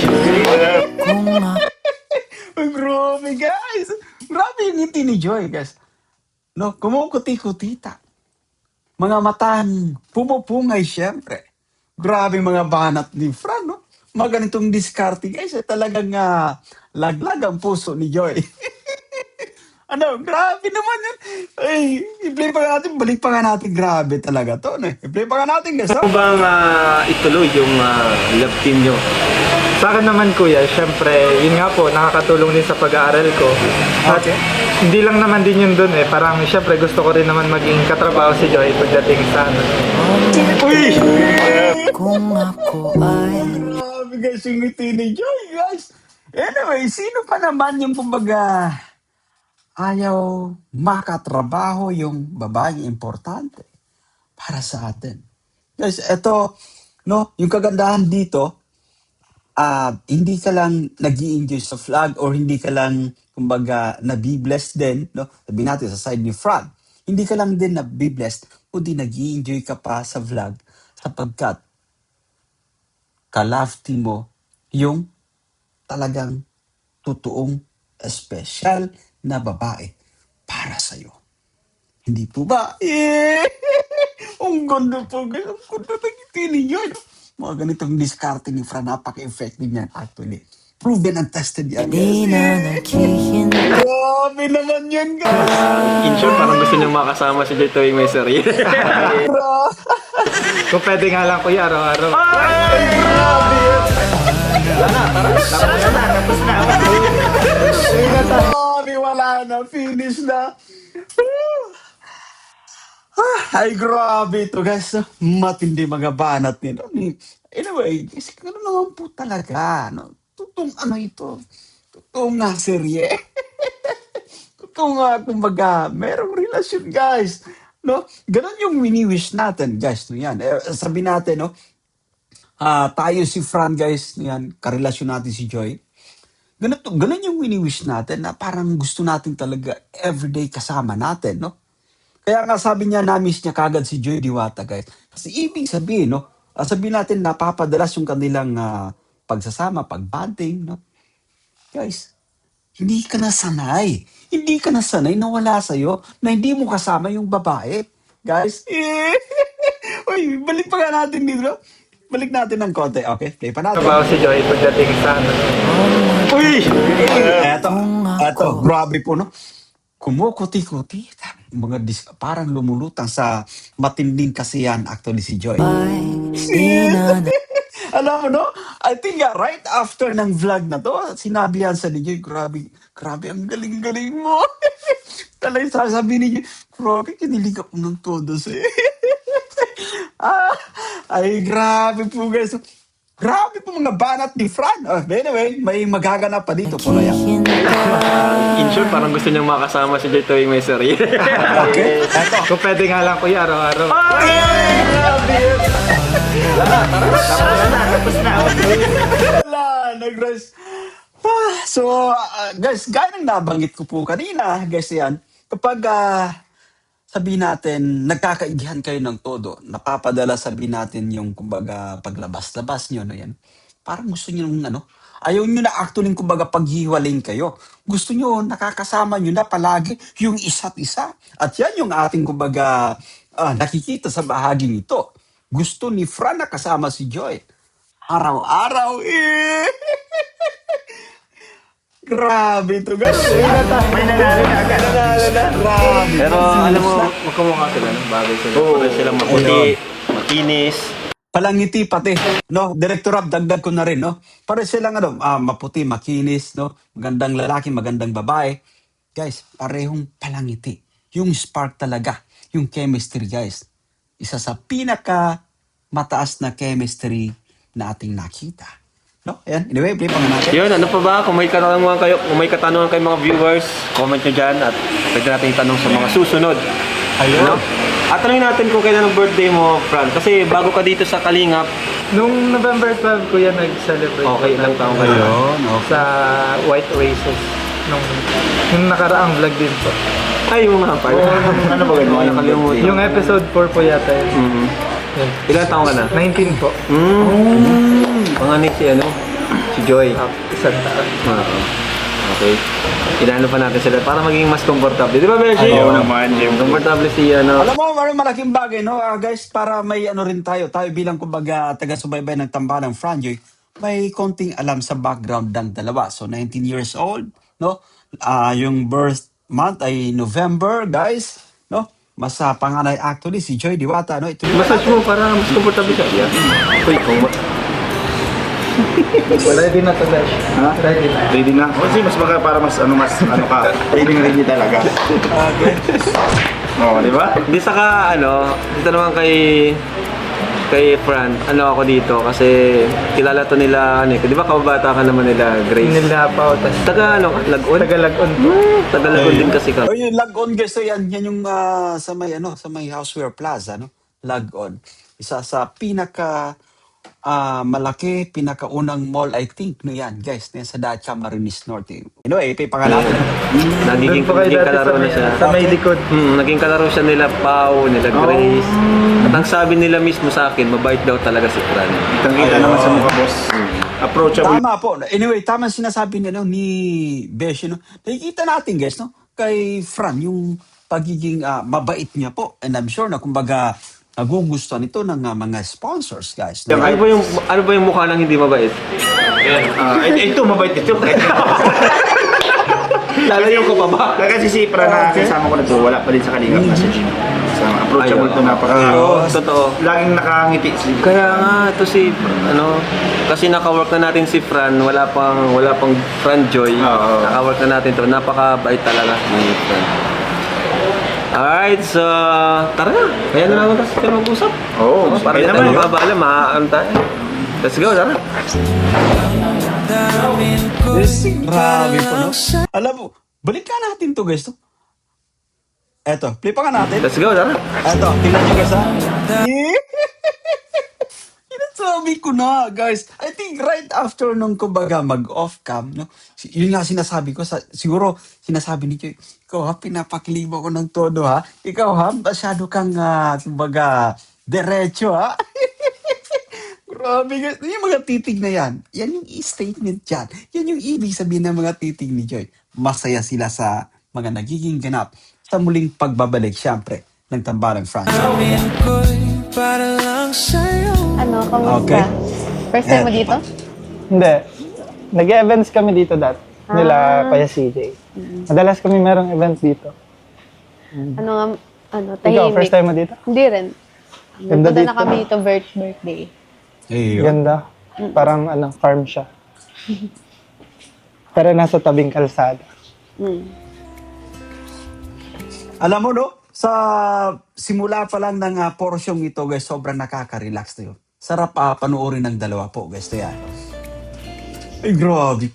Grabe, guys! Grabe yung ngiti ni Joy, guys. No, kumukuti-kutita. Mga matahan, pumupungay, syempre. Grabe mga banat ni Fran, no? Mga ganitong diskarte, guys. Talagang laglag ang puso ni Joy. Grabe naman yun. Ay, i-play pa nga natin, balik pa nga natin. Grabe talaga to, no? I-play pa nga natin, guys. Gusto mo bang ituloy yung love team nyo? Sa akin naman kuya, syempre, yun nga po, nakakatulong din sa pag-aaral ko. At hindi lang naman din yun dun parang syempre gusto ko rin naman maging katrabaho si Joy pagdating sa Uy! Kung ako ay Grabe, guys, yung ngiti ni Joy, guys. Anyway, sino pa naman yung kumbaga ayaw makatrabaho yung babaeng importante para sa atin? Guys, eto, no, yung kagandahan dito, hindi ka lang nag-i-enjoy sa vlog or hindi ka lang, kumbaga, nabibless din, no? Sabi natin sa side ni Fran, hindi ka lang din nabibless, kundi nag-i-enjoy ka pa sa vlog sapagkat ka-love mo yung talagang totoong special na babae para sa'yo. Hindi po ba? Ang ganda po, guys. Ang ganda ng ngiti ninyo. Mga ganitong diskarte ni Fran, napaka-effective niyan actually. Proven and tested yan, di guys. na naghihintay. Grabe naman yan, guys. In short, parang gusto niyang makasama si Joy tuwing may serye. kung pwede nga lang kuya, araw-araw. Grabe, wala na. Finish na. Ay, grabe ito, guys. Matindi mga banat nito. Anyway, kasi ano naman po talaga, no? Totoong ito. Totoong nga serye. Totoong nga, kumbaga, merong relasyon, guys. No? Ganon yung wini-wish natin, guys. No, yan. Sabi natin, no? Tayo si Fran, guys, yan, karelasyon natin si Joy. Ganun yung wini-wish natin na parang gusto natin talaga everyday kasama natin, no? Kaya nga sabi niya, na-miss niya kagad si Joy Diwata, guys. Kasi ibig sabihin, no? Sabihin natin, napapadalas yung kanilang pagsasama, pagbanding, no? Guys, hindi ka na sanay. Hindi ka na sanay na wala sa'yo, na hindi mo kasama yung babae. Guys, uy, balik pa nga natin dito. No? Balik natin ng konti. Okay, play pa natin. Trabaho si Joy pagdating sa ano. Uy! Eto, grabe po, no? Kumukuti-kuti. Parang lumulutang sa matinding kasiyahan actually si Joy. Ay di na Alam mo, no? I think right after ng vlog na to, sinabi yan sa ni Joy, grabe, grabe, ang galing-galing mo. Talagang sasabi ni Joy, grabe, kinilig ako ng todo sa'yo. Ay, grabe po guys. Grabe po mga banat ni Fran. Anyway, may magaganap pa dito po na yan. In short, parang gusto niyang makasama si Joy tuwing may serye. Okay, eto. Kung pwede nga lang kuya, araw-araw. Wala, nag-rest. So, guys, gaya ng nabanggit ko po kanina, guys, yan, kapag sabihin natin, nagkakaigihan kayo ng todo, napapadala sabihin natin yung, kumbaga, paglabas-labas nyo, no yan, parang gusto nyo nung, ayaw nyo na actually, kumbaga, paghiwalay kayo. Gusto nyo, nakakasama nyo na palagi yung isa't isa. At yan yung ating, kumbaga, nakikita sa bahaging ito. Gusto ni Fran na kasama si Joy. Araw-araw, Grabe ito, guys. May nanalo na agad. Grabe. Pero alam mo, magkamukha sila, no? Bagay sila. Oo. Parang silang maputi, makinis. Palangiti pati, no? Director Rob, dagdag ko na rin, no? Para silang, maputi, makinis, no? Magandang lalaki, magandang babae. Guys, parehong palangiti. Yung spark talaga. Yung chemistry, guys. Isa sa pinaka mataas na chemistry na ating nakita. No? Ayan. Anyway, play pa nga natin. Yun, ano pa ba? Kung may katanungan kayo, mga viewers, comment nyo dyan at pwede natin itanong sa mga susunod. Ayun. Ano? At tanongin natin kung kailan ang birthday mo, Fran. Kasi bago ka dito sa Kalingap, Nung November 12 kuya nag-celebrate. okay, ilang taong kayo? Ayun, okay. Sa White Oasis. Nung nakaraang vlog din po. Ay, yung nga pala. Ano ba ganun? Ano nakalimutan? Yung episode 4 po yata yun. Mhm. Yun. Ilang taong ka na? 19 po. Panganik si si Joy. Isang taon. Okay. Inano pa natin sila para maging mas komportable. Di ba, Beshi? Oo naman, Jim. Komportable si Alam mo, malaking bagay, no? Guys, para may rin tayo bilang, kumbaga, taga-subaybay ng tambalang Franjoy, may konting alam sa background ng dalawa. So, 19 years old, no? Yung birth month ay November, guys, no? Mas panganay actually si Joy Diwata, no? Ito Massage mo para mas komportable siya. Yeah. Uy, Ready na to, Dash. Ha? Ready na. Ready na? Kasi mas baka para mas ka. Ready talaga. Oo, di ba? Di saka dito naman kay Fran, ako dito kasi kilala to nila, di ba kababata ka naman nila, Grace? Nila pa ako. Taga Lagon? Taga-Lagon po. Taga Lagon din kasi ka. Oh, yung Lag-On, guys, so yan yung sa may Houseware Plaza, no? Lag-On. Isa sa pinaka malaki, pinakaunang mall, I think, no yan, guys, na yan sa Dacha Marinis Norte. Anyway, ito yung pangalan. Naging Doon po kayo dati kalaro na siya. sa may likod. Naging kalaro siya nila Pau, nila Grace. At ang sabi nila mismo sa akin, mabait daw talaga si Fran. Kitang-kita naman sa mukha, boss. Approachable. Tama po. Anyway, tama sinasabi ni Besh, no? Nakikita natin, guys, no? Kay Fran, yung pagiging mabait niya po. And I'm sure na, kumbaga, nagugustuhan ito ng mga sponsors, guys. No? Ano ba yung mukha ng hindi mabait? Ito, mabait ito. Lalayo ko pa ba? Kasi si Fran na kasama ko na to, wala pa din sa Kalingap na si Jim. Approachable to, napaka. Totoo. Laging nakangiti si Kaya nga, ito kasi naka-work na natin si Fran, wala pang Fran Joy. Oo. Naka-work na natin to, napakabait talaga ni Fran. Alright, so tara na. Kaya na naman tayo mag-usap. Oo, Para kaya hindi tayo naman. mababala, maaano tayo. Let's go, tara. Grabe po, no? Alam mo, balikan natin to, guys. No? Eto, play pa nga natin. Let's go, tara. Eto, tingnan nyo, guys, ha? Sabi ko na, guys. I think right after nung kumbaga mag-off cam, no? Yun nga sinasabi ko, siguro sinasabi ni Joy, ikaw ha, pinapakilibo ko ng todo ha. Ikaw ha, masyado kang, kumbaga, derecho ha. Grabe guys. Yung mga titig na yan yung statement dyan. Yan yung ibig sabihin ng mga titig ni Joy. Masaya sila sa mga nagiging ganap sa muling pagbabalik, syempre, ng Tambalang franchise. para lang sa'yo. Ano, kamusta? Okay. First time mo dito? Hindi. Nag-events kami dito dati. Nila Ah. Kuya CJ. Madalas kami merong event dito. Ano nga, Ikaw, tahimik? first time mo dito? Hindi rin. Ganda Punta na dito. kami dito birthday. Ayun. Ganda. Parang farm siya. Pero nasa tabing kalsada. Mm. Alam mo, no? Sa simula pa lang ng porsyong ito, guys, sobrang nakaka-relax na yun. Sarap panoorin ng dalawa po, guys. Ito yan. Ay, grabe.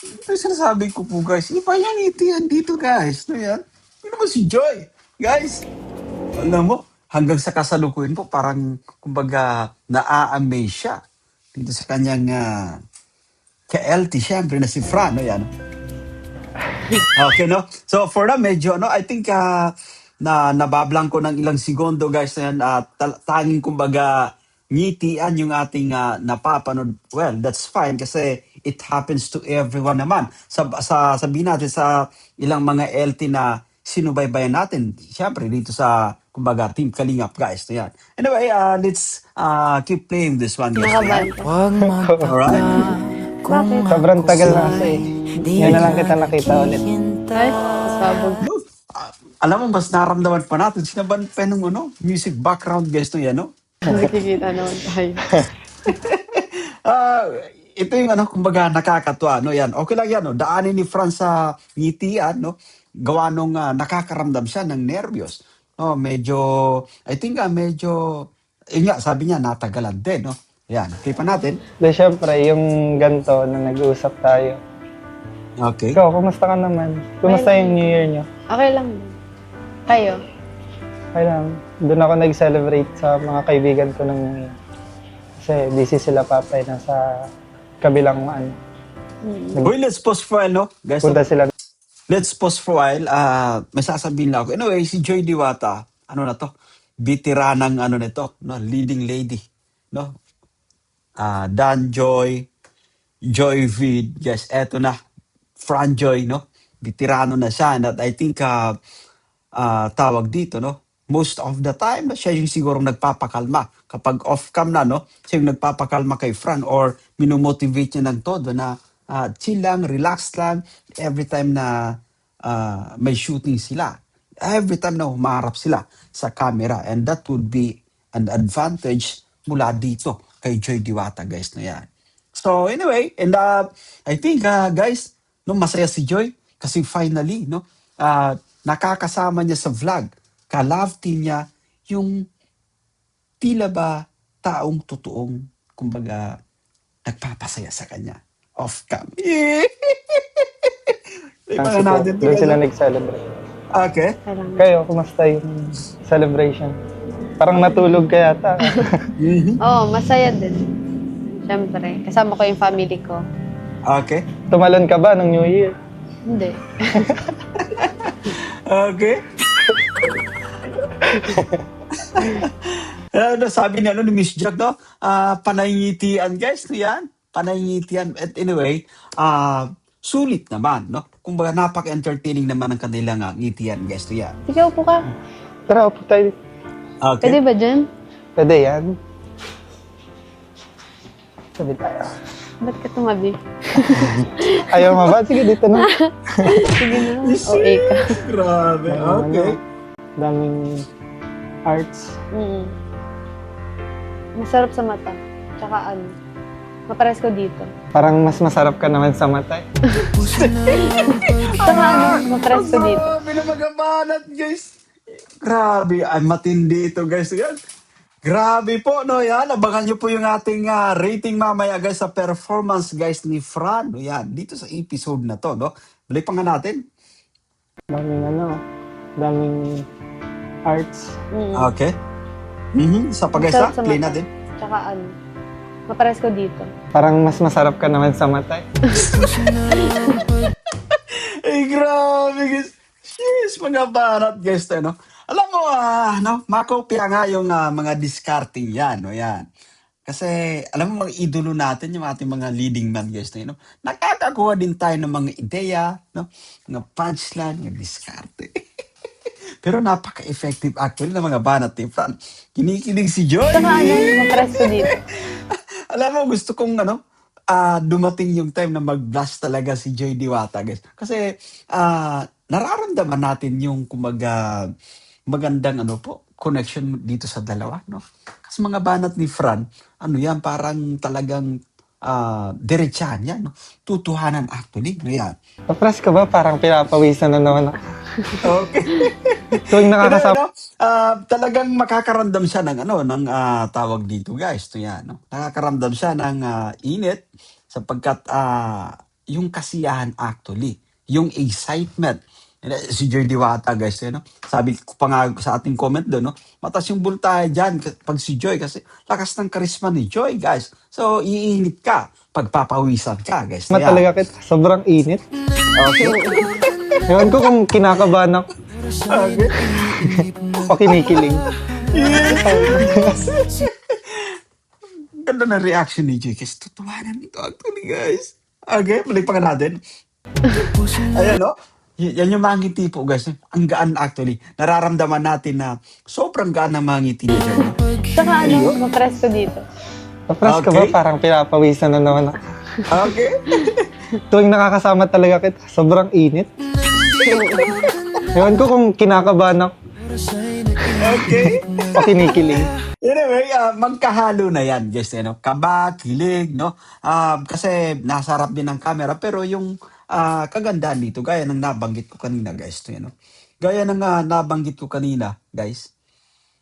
Ito yung sinasabi ko po, guys. Iba yung itian dito, guys. Ito yan. Ito naman si Joy. Guys, alam mo, hanggang sa kasalukuyan po, parang, kumbaga, naa-amaze siya. Dito sa kanyang ka-LT, syempre, na si Fran. No, yan. Okay, no? So, for now, medyo, no, I think, na nabablang ko ng ilang segundo, guys, na yan, tanging, kumbaga, ngitian yung ating napapanood. Well, that's fine kasi it happens to everyone naman. Sabihin natin sa ilang mga LT na sinubaybayan natin, syempre, dito sa, kumbaga, Team Kalingap, guys. So, yan. Anyway, let's keep playing this one, guys. Nakabanta. Huwag magpaka Alright. Bakit? Sobrang tagal na kasi. Ngayon na lang kita nakita ulit. Ay, pasabog. Alam mo, mas naramdaman pa natin. Sinaban pa nung music background, guys, to yan, no? Nakikita naman tayo. Ito yung kumbaga nakakatuwa, no? Yan. Okay lang yan, no? Daanin ni Franz sa ngitian, no? Gawa nung nakakaramdam siya ng nervyos. No, medyo, I think medyo, yun nga, sabi niya, natagalan din, no? Yan, okay pa natin. Then syempre, yung ganito na nag-uusap tayo. Okay. Ikaw, kumusta ka naman? Kumusta yung New Year niyo? Okay lang. Kayo? Okay lang. Doon ako nag-celebrate sa mga kaibigan ko ng New Year. Kasi busy sila papay nasa kabilang Uy, let's pause for a while, no? Guys, punta sila. let's pause for a while. May sasabihin lang ako. Anyway, si Joy Diwata, ano na to? Veteranang nito, no? Leading lady, no? Dan Joy, Joy Vid, yes, eto na. Fran Joy, no? Veterano na siya. And I think, tawag dito, no? Most of the time, siya yung siguro nagpapakalma. Kapag off-cam na, no? Siya yung nagpapakalma kay Fran or minomotivate niya ng todo na chill lang, relax lang, every time na may shooting sila. Every time na humarap sila sa camera. And that would be an advantage mula dito kay Joy Diwata, guys, na yan. So anyway, and I think guys, no, masaya si Joy kasi finally, no, nakakasama niya sa vlog. Ka-love team niya yung tila ba taong totoong, kumbaga, nagpapasaya sa kanya. Off-cam. Iba na natin to, Doon sila ano? nag-celebrate. Okay. Kailangan. Kayo, kumusta yung celebration? Parang natulog ka yata. Oo, masaya din. Siyempre, kasama ko yung family ko. Okay. Tumalon ka ba ng New Year? Hindi. Okay. Sabi niya ni Miss Jack, no? Panayngitian, guys. No, yan. Panayngitian. At anyway, sulit naman, no? Kumbaga, napaka-entertaining naman ang kanilang ngitian, guys. No, yan. Sige, upo ka. Tara, upo tayo. Okay. Pwede ba dyan? Pwede yan. Sabi tayo. Ba't ka tumabi? Ayaw mo ba? Sige, dito na. Sige na. Okay ka. Grabe. Okay. Daming arts. Mm. Masarap sa mata. Tsaka mapares ko dito. Parang mas masarap ka naman sa mata. Tsaka mapares ko dito. Grabe na magabanat, guys. Grabe. Ay, matindi ito, guys. Yan. Grabe po, no? Yan. Abangan nyo po yung ating rating mamaya, guys, sa performance, guys, ni Fran. No? Yan. Dito sa episode na to, no? Balik pa nga natin. Daming arts. Mm. Okay. Sa pag-isa, Masarap sa play mata. natin. Tsaka Mapares ko dito. Parang mas masarap ka naman sa mata. Ay, grabe guys. Jeez, mga banat guys, no? Alam mo, makopya nga yung mga discarding yan, no? Yan. Kasi, alam mo, mga idolo natin, yung ating mga leading man guys, no? Nakakakuha din tayo ng mga ideya, no? Mga punchline, mga diskarte. Pero napaka-effective actually ng mga banat ni Fran. Kinikilig si Joy. Saka mapares ko dito. Alam mo, gusto kong dumating yung time na mag-blast talaga si Joy Diwata, guys. Kasi nararamdaman natin yung kumaga magandang connection dito sa dalawa, no? Kasi mga banat ni Fran, yan, parang talagang diretsahan yan, no? Tutuhanan actually, no yan. Papares ka ba? Parang pinapawisan na naman ako. Okay. Tuwing nakakasama. Talagang makakaramdam siya ng tawag dito guys. Ito yan, no? Nakakaramdam siya ng init sapagkat yung kasiyahan actually, yung excitement. Si Joy Diwata guys, no? Sabi ko pa nga sa ating comment doon, no? Matas yung bultahe dyan pag si Joy kasi lakas ng karisma ni Joy guys. So iinit ka, pagpapawisan ka guys. Masama talaga kita. Sobrang init. Okay. Ewan ko kung kinakabahan ako. O kinikilig. Ganda na reaction ni Joy kasi tutuwanan ito actually guys. Okay, balik pa nga natin. Ayan, no? Yan yung mga ngiti po, guys. Ang gaan actually. Nararamdaman natin na sobrang gaan ng mga ngiti ni Joy. No? Saka mapares ko dito. Papares ka ba? Okay. Parang pinapawisan na naman ako. Okay. Tuwing nakakasama talaga kita. Sobrang init. Ewan ko kung kinakabahan ako. Okay. O kinikilig. Anyway, magkahalo na yan, guys. No? Kaba, kilig, no? Kasi nasa harap din ng camera. Pero yung kagandahan dito, gaya ng nabanggit ko kanina, guys. No? Gaya ng nabanggit ko kanina, guys.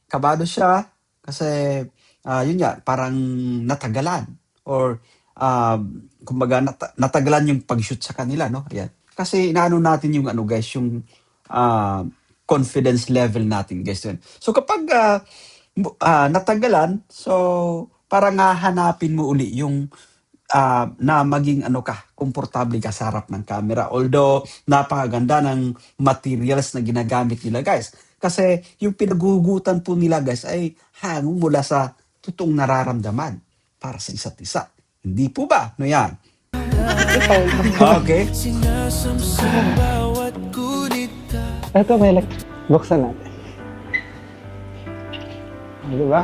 Kabado siya kasi yun nga, parang natagalan. Or, kumbaga, natagalan yung pag-shoot sa kanila, no? Ayan. Kasi inaano natin yung guys, yung confidence level natin, guys. Yun. So kapag natagalan, so parang hanapin mo uli yung na maging komportable ka sa harap ng camera. Although, napakaganda ng materials na ginagamit nila, guys. Kasi yung pinaguhugutan po nila, guys, ay hangong mula sa totoong nararamdaman para sa isa't isa. Hindi po ba? No yan? Okay. Sinasamsam bawat gunita. Ito, may buksan natin. Di ba?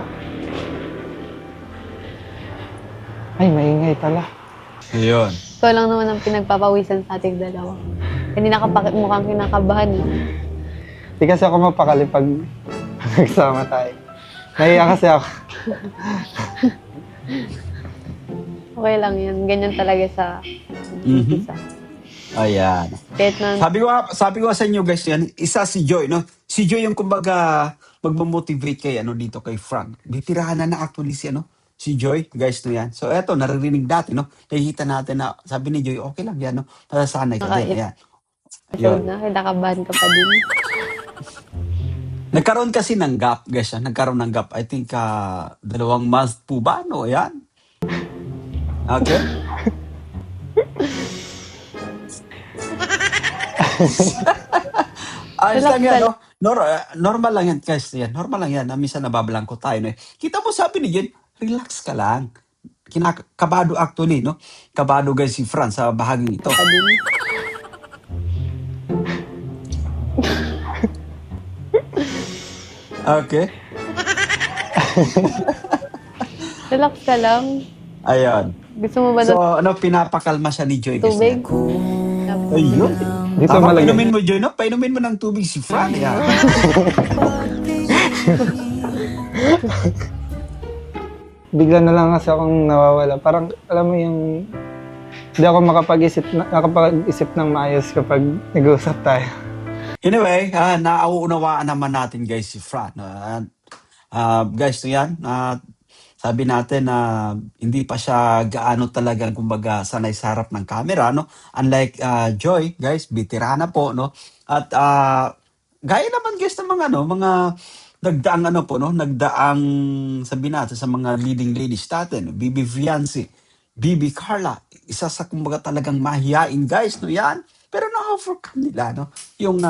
Ay, maingay pala. Ayun. Ikaw lang naman ang pinagpapawisan sa ating dalawa. Kanina ka mukhang kinakabahan eh. Di kasi ako mapakali pag nagsama tayo. Nahiya kasi ako. Okay lang yan. Ganyan talaga sa isa. Ayan. Kahit na Sabi ko sa inyo guys, yan, isa si Joy, no? Si Joy yung kumbaga magmo-motivate kay dito kay Frank. Bitirahan na actually si Joy, guys, no yan. So eto, naririnig natin, no? Nakikita natin na sabi ni Joy, okay lang yan, no? Masasanay ka din, ayan. episode na, kinakabahan ka pa din. Nagkaroon kasi ng gap, guys. Nagkaroon ng gap. I think 2 months po ba, no? Ayan. Okay. Ayos lang yan, no? Normal lang yan, guys. Yan. Normal lang yan. Minsan nababalangko tayo, no? Kita mo sabi ni Jen, relax ka lang. Kabado actually, no? Kabado guys si Fran sa bahaging ito. Pa din. Okay. Relax ka lang. Ayun. Gusto mo ba So, pinapakalma siya ni Joy. guys. tubig? Ayun. Dito Tama, malagay. painumin mo, Joy, no? Painumin mo ng tubig si Fran. Yan. Bigla na lang kasi akong nawawala. Parang, alam mo yung... Hindi ako nakapag-isip ng maayos kapag nag-uusap tayo. Anyway, nauunawaan naman natin guys si Fran. Guys, so yan. Sabi natin na hindi pa siya gaano talagang kumbaga sanay sa harap ng camera, no? Unlike Joy, guys, veterana po, no? At gaya naman guys ng mga nagdaang ano po, no? Nagdaang, sabi natin, sa mga leading ladies natin, Bibi Fiancé, Bibi Carla, isa sa kumbaga talagang mahiyain guys, no yan. Pero na-overcome nila, no? Yung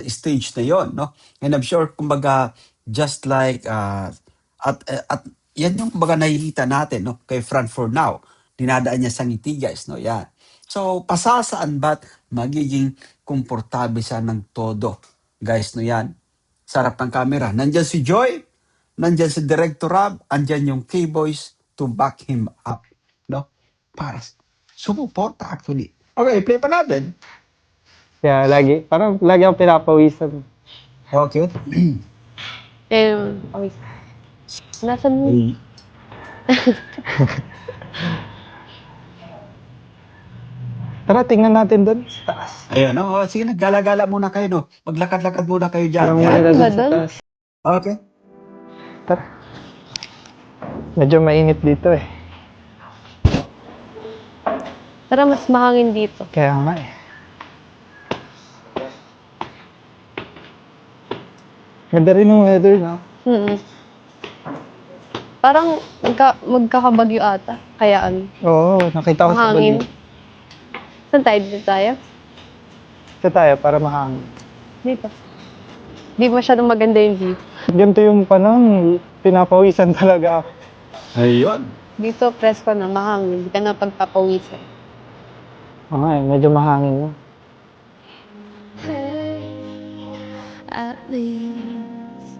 stage na yon, no? And I'm sure, kumbaga, just like, at yan yung kumbaga nakikita natin, no? Kay Fran for now. Dinadaan niya sa ngiti, guys, no? Yan. So, pasasaan ba't magiging komportable siya ng todo, guys, no yan? Sa harap ng camera. Nandyan si Joy, nandyan si Director Rob, andyan yung K-Boys to back him up. No? Para sumuporta actually. Okay, play pa natin. Kaya parang lagi akong pinapawisan. Okay. Okay. Nasaan mo? Tara, tingnan natin doon sa taas. Ayun, no? Sige, naggala-gala muna kayo, no? Maglakad-lakad muna kayo dyan. Parang Yan. maganda Ba doon sa doon? taas. Okay. Tara. Medyo mainit dito eh. Tara, mas mahangin dito. Kaya nga eh. Ganda rin yung weather, no? Mm. Parang magkakabagyo ata. Kaya Oo, nakita ko sa mahangin. bali. Saan tayo? Dito tayo? Ito tayo para mahangin. Dito. Di masyadong maganda yung view. Ganito yung panahon, pinapawisan talaga ako. Ayun. Dito, presko na, mahangin. Hindi ka na pagpapawisan. Oo nga eh, medyo mahangin na. At least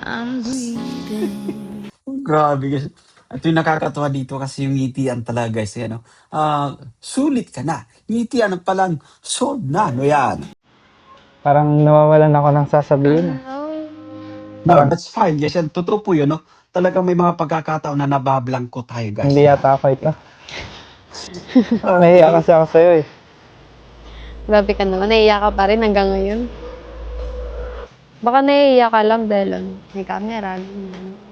I'm breathing. Grabe guys. At yung nakakatawa dito kasi yung ngitian talaga guys. Ano, sulit ka na. Ngitian pa lang, sold na. No yan. Parang nawawalan ako ng sasabihin. No, that's fine guys. Yan, totoo po yun. No? Talagang may mga pagkakataon na nabablangko tayo guys. Hindi yata ako ito. Nahiya kasi ako sa'yo eh. Grabe ka naman. Naiiyak ka pa rin hanggang ngayon. Baka naiiyak ka lang dahil may camera.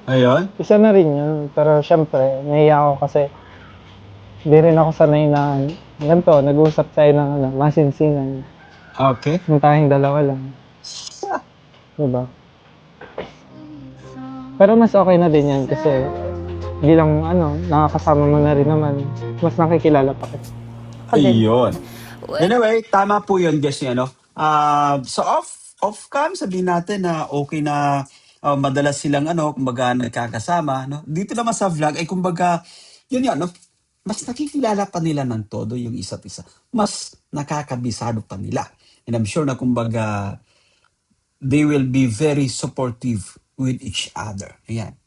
Ayun. Isa na rin yun. Pero syempre, nahiya ako kasi hindi rin ako sanay na ganito, nag-uusap tayo ng masinsinan. Okay. Yung tayong dalawa lang. Diba? Pero mas okay na din yan kasi bilang nakakasama mo na rin naman, mas nakikilala pa kita. Ayun. Anyway, tama po yun guys. Ano? So off-cam, sabihin natin na okay na madalas silang kumbaga nagkakasama. No? Dito naman sa vlog, ay kumbaga, yun yan, no? Mas nakikilala pa nila ng todo yung isa't isa. Mas nakakabisado pa nila. And I'm sure na kumbaga, they will be very supportive with each other. Ayan.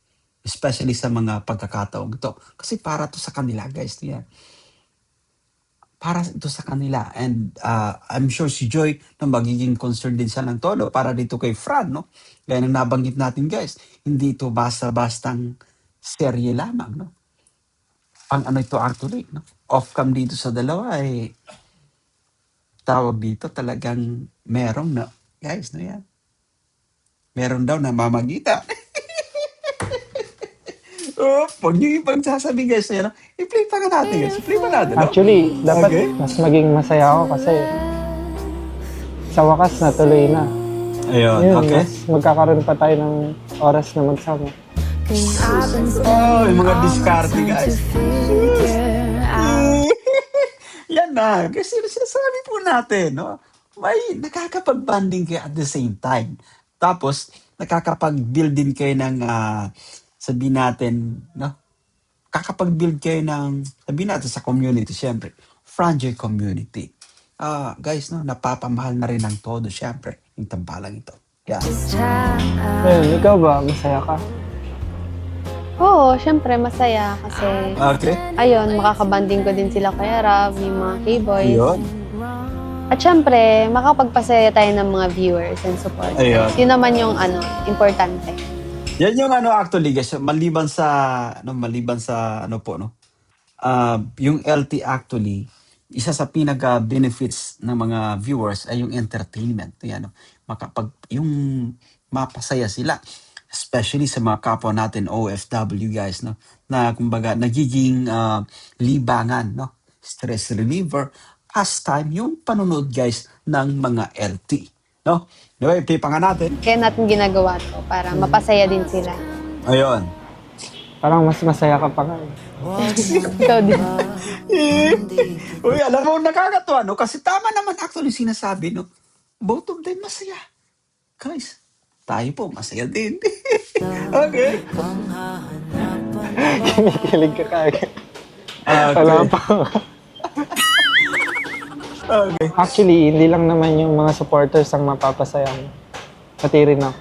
Especially sa mga pagkakataong ito. Kasi para to sa kanila, guys. Ayan. Para ito sa kanila. And I'm sure si Joy na magiging concerned din siya ng todo para dito kay Fran, no? Gaya nang nabanggit natin, guys. Hindi ito basta-bastang serye lamang, no? Ang ano ito actually, no? Off-cam dito sa dalawa ay tawag dito talagang merong na, guys, no yan? Meron daw na mamagita. Oh, pag nyo ibang sasabihin guys na yan, i-play pa ka natin guys. I-play pa natin, no? Actually, dapat Okay. mas maging masaya ako kasi sa wakas natuloy na. Ayun, Yun, okay. mas magkakaroon pa tayo ng oras na magsama. Oh, yung mga diskarte guys. Yan na. Kasi sinasabi po natin, no? May nakakapag-banding kayo at the same time. Tapos, nakakapag-build din kayo ng, sabihin natin, no? Kakapag-build kayo ng, sabihin natin sa community, syempre. Franjay community. Guys, no? Napapamahal na rin ng todo, syempre. Yung tambalang ito. Yan. Ayun, ikaw ba? Masaya ka? Oo, syempre masaya kasi Okay. ayun, makakabanding ko din sila kay Rab, yung mga K-boys. Ayun. At syempre, makapagpasaya tayo ng mga viewers and supporters. Ayun. Yun naman yung importante. Yan yung actually guys, maliban sa ano po no. Yung LT actually, isa sa pinaka benefits ng mga viewers ay yung entertainment. Yan, no? Yung mapasaya sila. Especially sa mga kapwa natin OFW guys, no? Na kumbaga nagiging libangan, no? Stress reliever, pastime, yung panonood guys ng mga LT. No? Diba, i-play pa nga natin. Kaya natin ginagawa to para mapasaya din sila. Ayun. Parang mas masaya ka pa nga. Ikaw din. Uy, alam mo, nakakatuwa, no? Kasi tama naman actually sinasabi, no? Both of them masaya. Guys, tayo po, masaya din. Okay. Kinikilig ka kagad. Okay. pa. Okay. Actually, hindi lang naman yung mga supporters ang mapapasaya mo. Pati rin ako.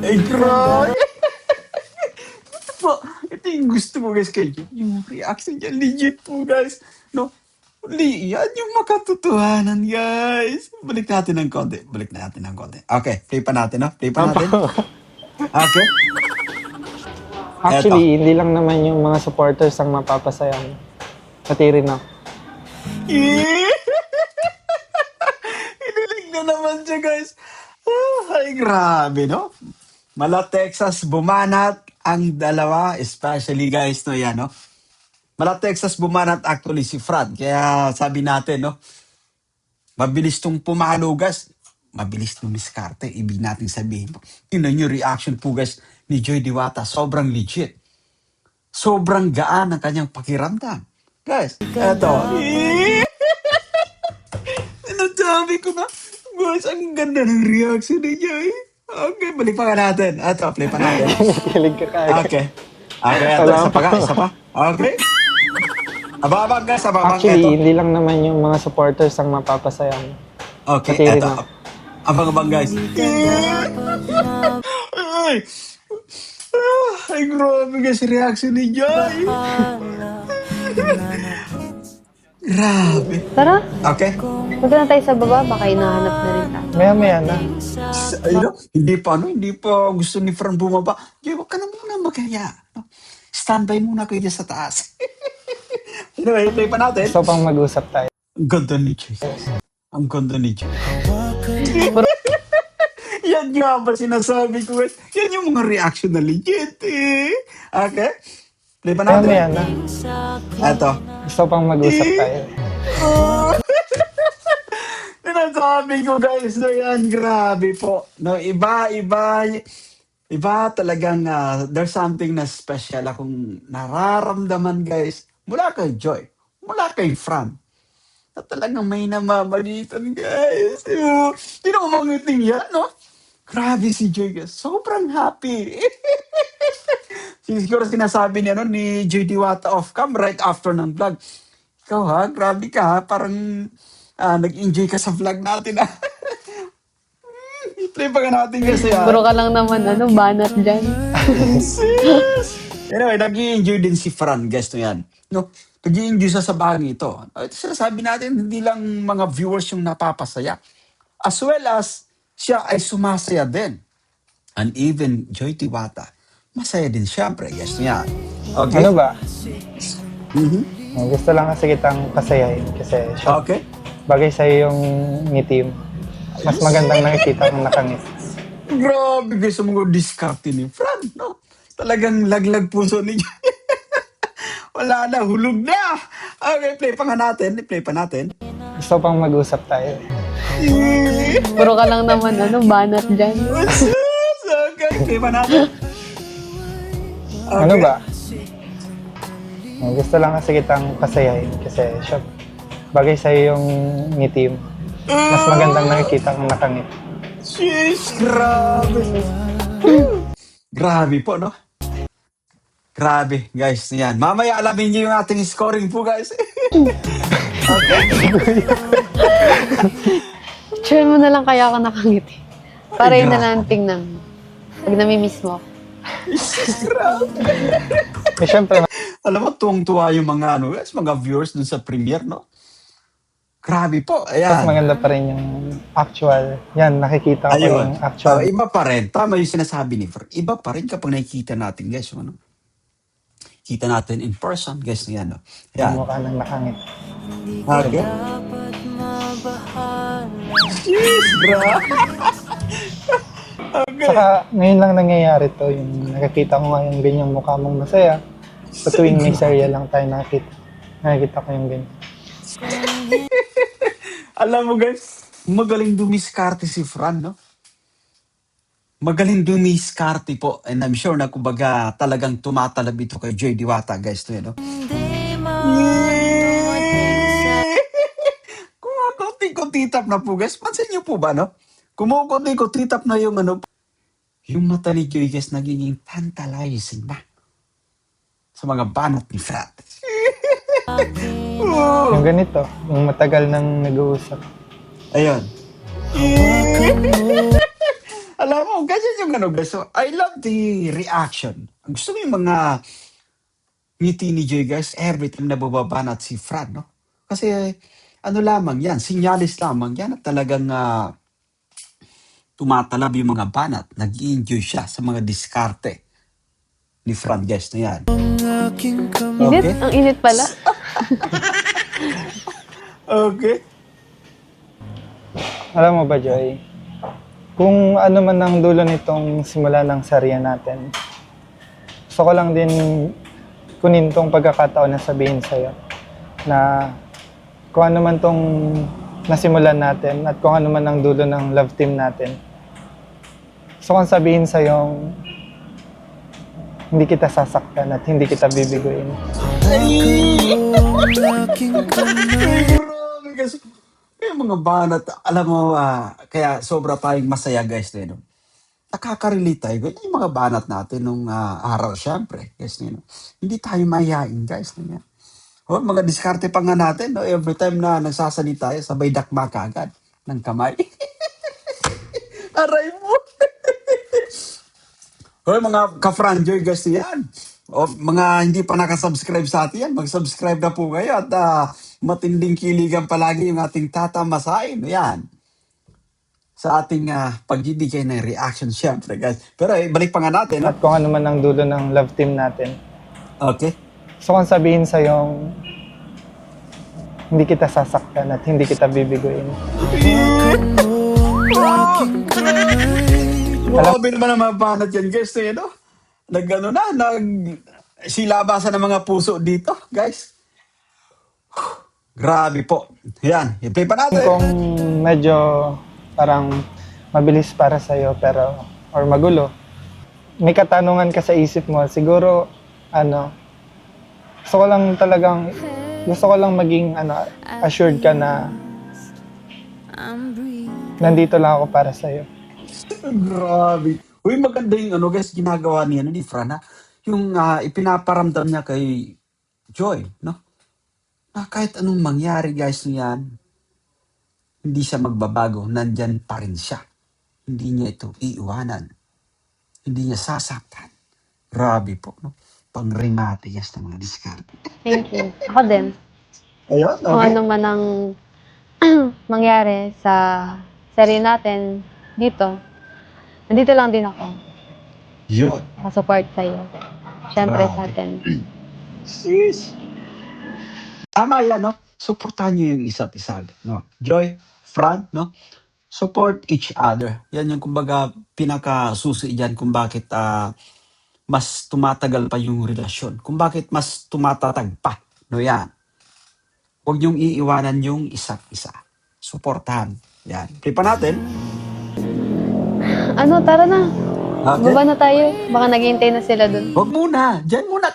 Ay, grabe. Ito po, ito yung gusto mo guys kay Jun. Yung reaction niya, legit po guys. No? Yan yung makatotohanan guys. Balik natin ng konti. Okay, play pa natin, no? Play pa natin. Okay. Actually, hindi lang naman yung mga supporters ang mapapasaya mo. Pati rin ako. Inilig na naman siya, guys. Ay, grabe, no? Mala Texas, bumanat ang dalawa, especially, guys, no, yan, no? Mala Texas, bumanat actually si Fran. Kaya sabi natin, no? Mabilis tong pumalo, guys. Mabilis tong diskarte. Ibig natin sabihin. Yun ang yung reaction po, guys, ni Joy Diwata. Sobrang legit. Sobrang gaan ang kanyang pakiramdam. Guys, eto. Sinasabi ko na, guys, ang ganda ng reaction ni Joy. Okay, balik pa nga natin. Eto, play pa natin. Kinikilig ka kagad. Okay. Okay, eto, isa pa. Okay. Ababang guys, ababang. Actually, Eto. hindi lang naman yung mga supporters ang mapapasaya mo. Okay, Pati rin eto. ako. Abang-abang guys. Ay, ay, grabe guys, reaction ni Joy. Grabe. Tara, Okay. punta na tayo sa baba. Baka hinahanap na rin tayo. Maya-maya na. Ayun, hindi pa gusto ni Fran bumaba. Joy, wag ka na muna magkaya. No? Standby muna kayo dyan sa taas. Anyway, play pa natin. Gusto pang mag-usap tayo. Ang ganda ni Joy. Ang ganda ni Joy. Yan nga ba sinasabi ko, guys? Yan yung mga reaction na legit, eh. Okay? Play pa natin. Maya-maya na. Eto. Gusto pang mag-usap tayo. Sinasabi ko, guys, na yan, grabe po. No, iba talagang there's something na special akong nararamdaman, guys, mula kay Joy, mula kay Fran. Na talagang may namamalitan, guys. Hindi na umangiting yan, no? Grabe si Joy, guys. Sobrang happy. Siguro sinasabi niya no, ni Joy Diwata off cam right after ng vlog. Ikaw ha, grabe ka ha. Parang nag-enjoy ka sa vlog natin ha. I-play pa nga natin kasi ha. Puro ka lang naman, banat dyan. Anyway, nag-i-enjoy din si Fran, guys, no yan. No, nag-i-enjoy sa bagay ito. Ito sinasabi natin, hindi lang mga viewers yung napapasaya. As well as, siya ay sumasaya din. And even Joy Diwata, masaya din siyempre, guys, no yan. Okay? Ano ba? Mhm. Gusto lang kasi kitang pasayahin kasi Okay. bagay sa'yo yung ngiti mo. Mas magandang nakikita kung nakangiti. Grabe, guys, sa mga diskarte ni Fran, no? Talagang laglag puso ni Joy. Wala na, hulog na. Okay, play pa nga natin. I-play pa natin. Gusto pang mag-usap tayo. Puro ka lang naman, banat dyan. Okay, play pa natin. Ano ba? Gusto lang kasi kitang pasayahin kasi bagay sa'yo yung ngiti mo. Mas magandang nakikita kung nakangiti. Jeez, grabe. Grabe po, no? Grabe, guys. Yan. Mamaya alamin niyo yung ating scoring po, guys. Sure mo na lang kaya ako nakangiti. Para yun na lang tingnan mo. Pag namimiss mo ako. Eh, syempre, Alam mo, tuwang-tuwa yung mga, guys, mga viewers dun sa premiere, no? Grabe po. mas Ayan. maganda pa rin yung actual. Yan, nakikita ko Ayun. yung actual. Iba pa rin. Tama yung sinasabi ni Fran. Iba pa rin kapag nakikita natin, guys. Yung, ano? Kita natin in person, guys. Yan, no? Yan. Mukha ng nakangiti. Okay. Jeez, bro. Okay. Saka ngayon lang nangyayari to, yung nakikita ko nga yung ganyang mukha mong masaya. Sa tuwing may serya lang tayo nakikita ko yung ganyan. Alam mo, guys, Magaling dumiskarte si Fran, no? Magaling dumiskarte po. And I'm sure na kumbaga talagang tumatalab ito kay Joy Diwata, guys. No, no? Kumukunti-kunti-tap na po, guys. Pansin niyo po ba, no? Kumukunti-kunti-tap na yung ano, yung mata ni Joy, guys, nagiging tantalizing na sa mga banat ni Fran. Yung ganito, yung matagal nang nag-uusap. Ayun. Alam mo, ganyan yung ano, guys. So, I love the reaction. Gusto mo yung mga ngiti ni Joy, guys, every time na bubabanat si Fran, no? Kasi, ano lamang yan, sinyalis lamang yan at talagang tumatalab yung mga banat. Nag-enjoy siya sa mga diskarte ni Fran, guys, na yan. Init? Okay? Ang init pala. Okay. Alam mo ba, Joy? Kung ano man ang dulo nitong simula ng serye natin, gusto ko lang din kunin tong pagkakataon na sabihin sa'yo na kung ano man tong nasimulan natin at kung ano man ang dulo ng love team natin, gusto kong sabihin sa'yo hindi kita sasaktan at hindi kita bibiguin. Grabe kasi. Yung mga banat, alam mo, kaya sobra tayong masaya, guys, no? Nakaka-relate tayo. Ganyan yung mga banat natin nung araw, syempre. Guys, no? Hindi tayo mayayain, guys. No? O, mga diskarte pa nga natin, no? Every time na nagsasalita tayo, sabay dakma ka agad ng kamay. Aray mo! Hoy mga ka-franjoy, guys, yan. O, mga hindi pa nakasubscribe sa atin yan, mag-subscribe na po kayo at matinding kiligan palagi yung ating tatamasain. Yan. Sa ating pagbibigay ng reaction, syempre, guys. Pero balik pa nga natin, no? At kung ano man ang dulo ng love team natin, Okay. gusto kong sabihin sa'yo hindi kita sasaktan at hindi kita bibiguin. Grabe naman ang mga banat yan, guys. No? Silabasan ng mga puso dito, guys. Grabe po. Yan, i-play pa natin. Kung medyo parang mabilis para sa'yo pero or magulo, may katanungan ka sa isip mo, siguro gusto ko lang maging assured ka na nandito lang ako para sa'yo. Grabe. Uy, maganda yung guys, ginagawa niya ni Fran, ha? Yung ipinaparamdam niya kay Joy, no? Na kahit anong mangyari, guys, niyan, hindi siya magbabago. Nandyan pa rin siya. Hindi niya ito iiwanan. Hindi niya sasaktan. Grabe po, no? Pang-remate, yes, na mga diskarte. Thank you. Ako din. Ayun, Kung okay. ano man ang mangyari sa serye natin dito, nandito lang din ako. Yun. Support sa'yo. Siyempre Grabe. sa atin. Sis. Tama yan, no? Supportahan niyo yung isa't isa, no? Joy, Fran, no? Support each other. Yan yung kumbaga pinakasusi dyan kung bakit mas tumatagal pa yung relasyon. Kung bakit mas tumatatag pa. No, yan. Huwag niyong iiwanan yung isa't isa. Supportahan. Yan. Play pa natin. Tara na. Okay. Baba na tayo. Baka naghihintay na sila dun. Huwag muna. Diyan muna.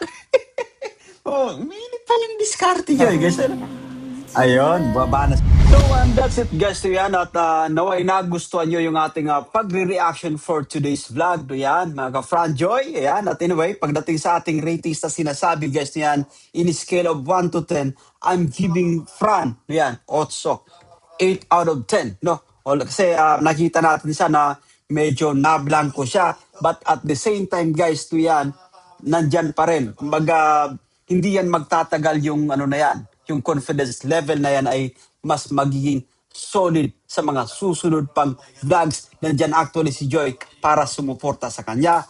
Minit pa yung diskarte nyo, guys. Ayun, baba na. So, that's it, guys. So, yan. At naway nagustuhan nyo yung ating pagre-reaction for today's vlog. Yan, mga ka-Fran Joy. Yan. At anyway, pagdating sa ating ratings na sinasabi, guys, yan, in a scale of 1 to 10, I'm giving Fran, yan, 8 out of 10. No? Kasi nakita natin siya na medyo nablangko siya. But at the same time, guys, to yan, nandyan pa rin. Kumbaga, hindi yan magtatagal yung na yan. Yung confidence level na yan ay mas magiging solid sa mga susunod pang vlogs. Nandyan actually si Joy para sumuporta sa kanya.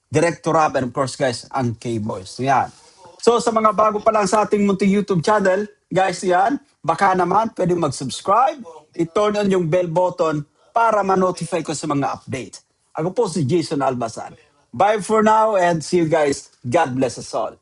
Director Rob and of course, guys, ang K-Boys. Yan. So sa mga bago pa lang sa ating munting YouTube channel, guys, yan, baka naman pwede mag-subscribe, i-turn on yung bell button para ma-notify ko sa mga update. Ako po si Jason Albasan. Bye for now and see you guys. God bless us all.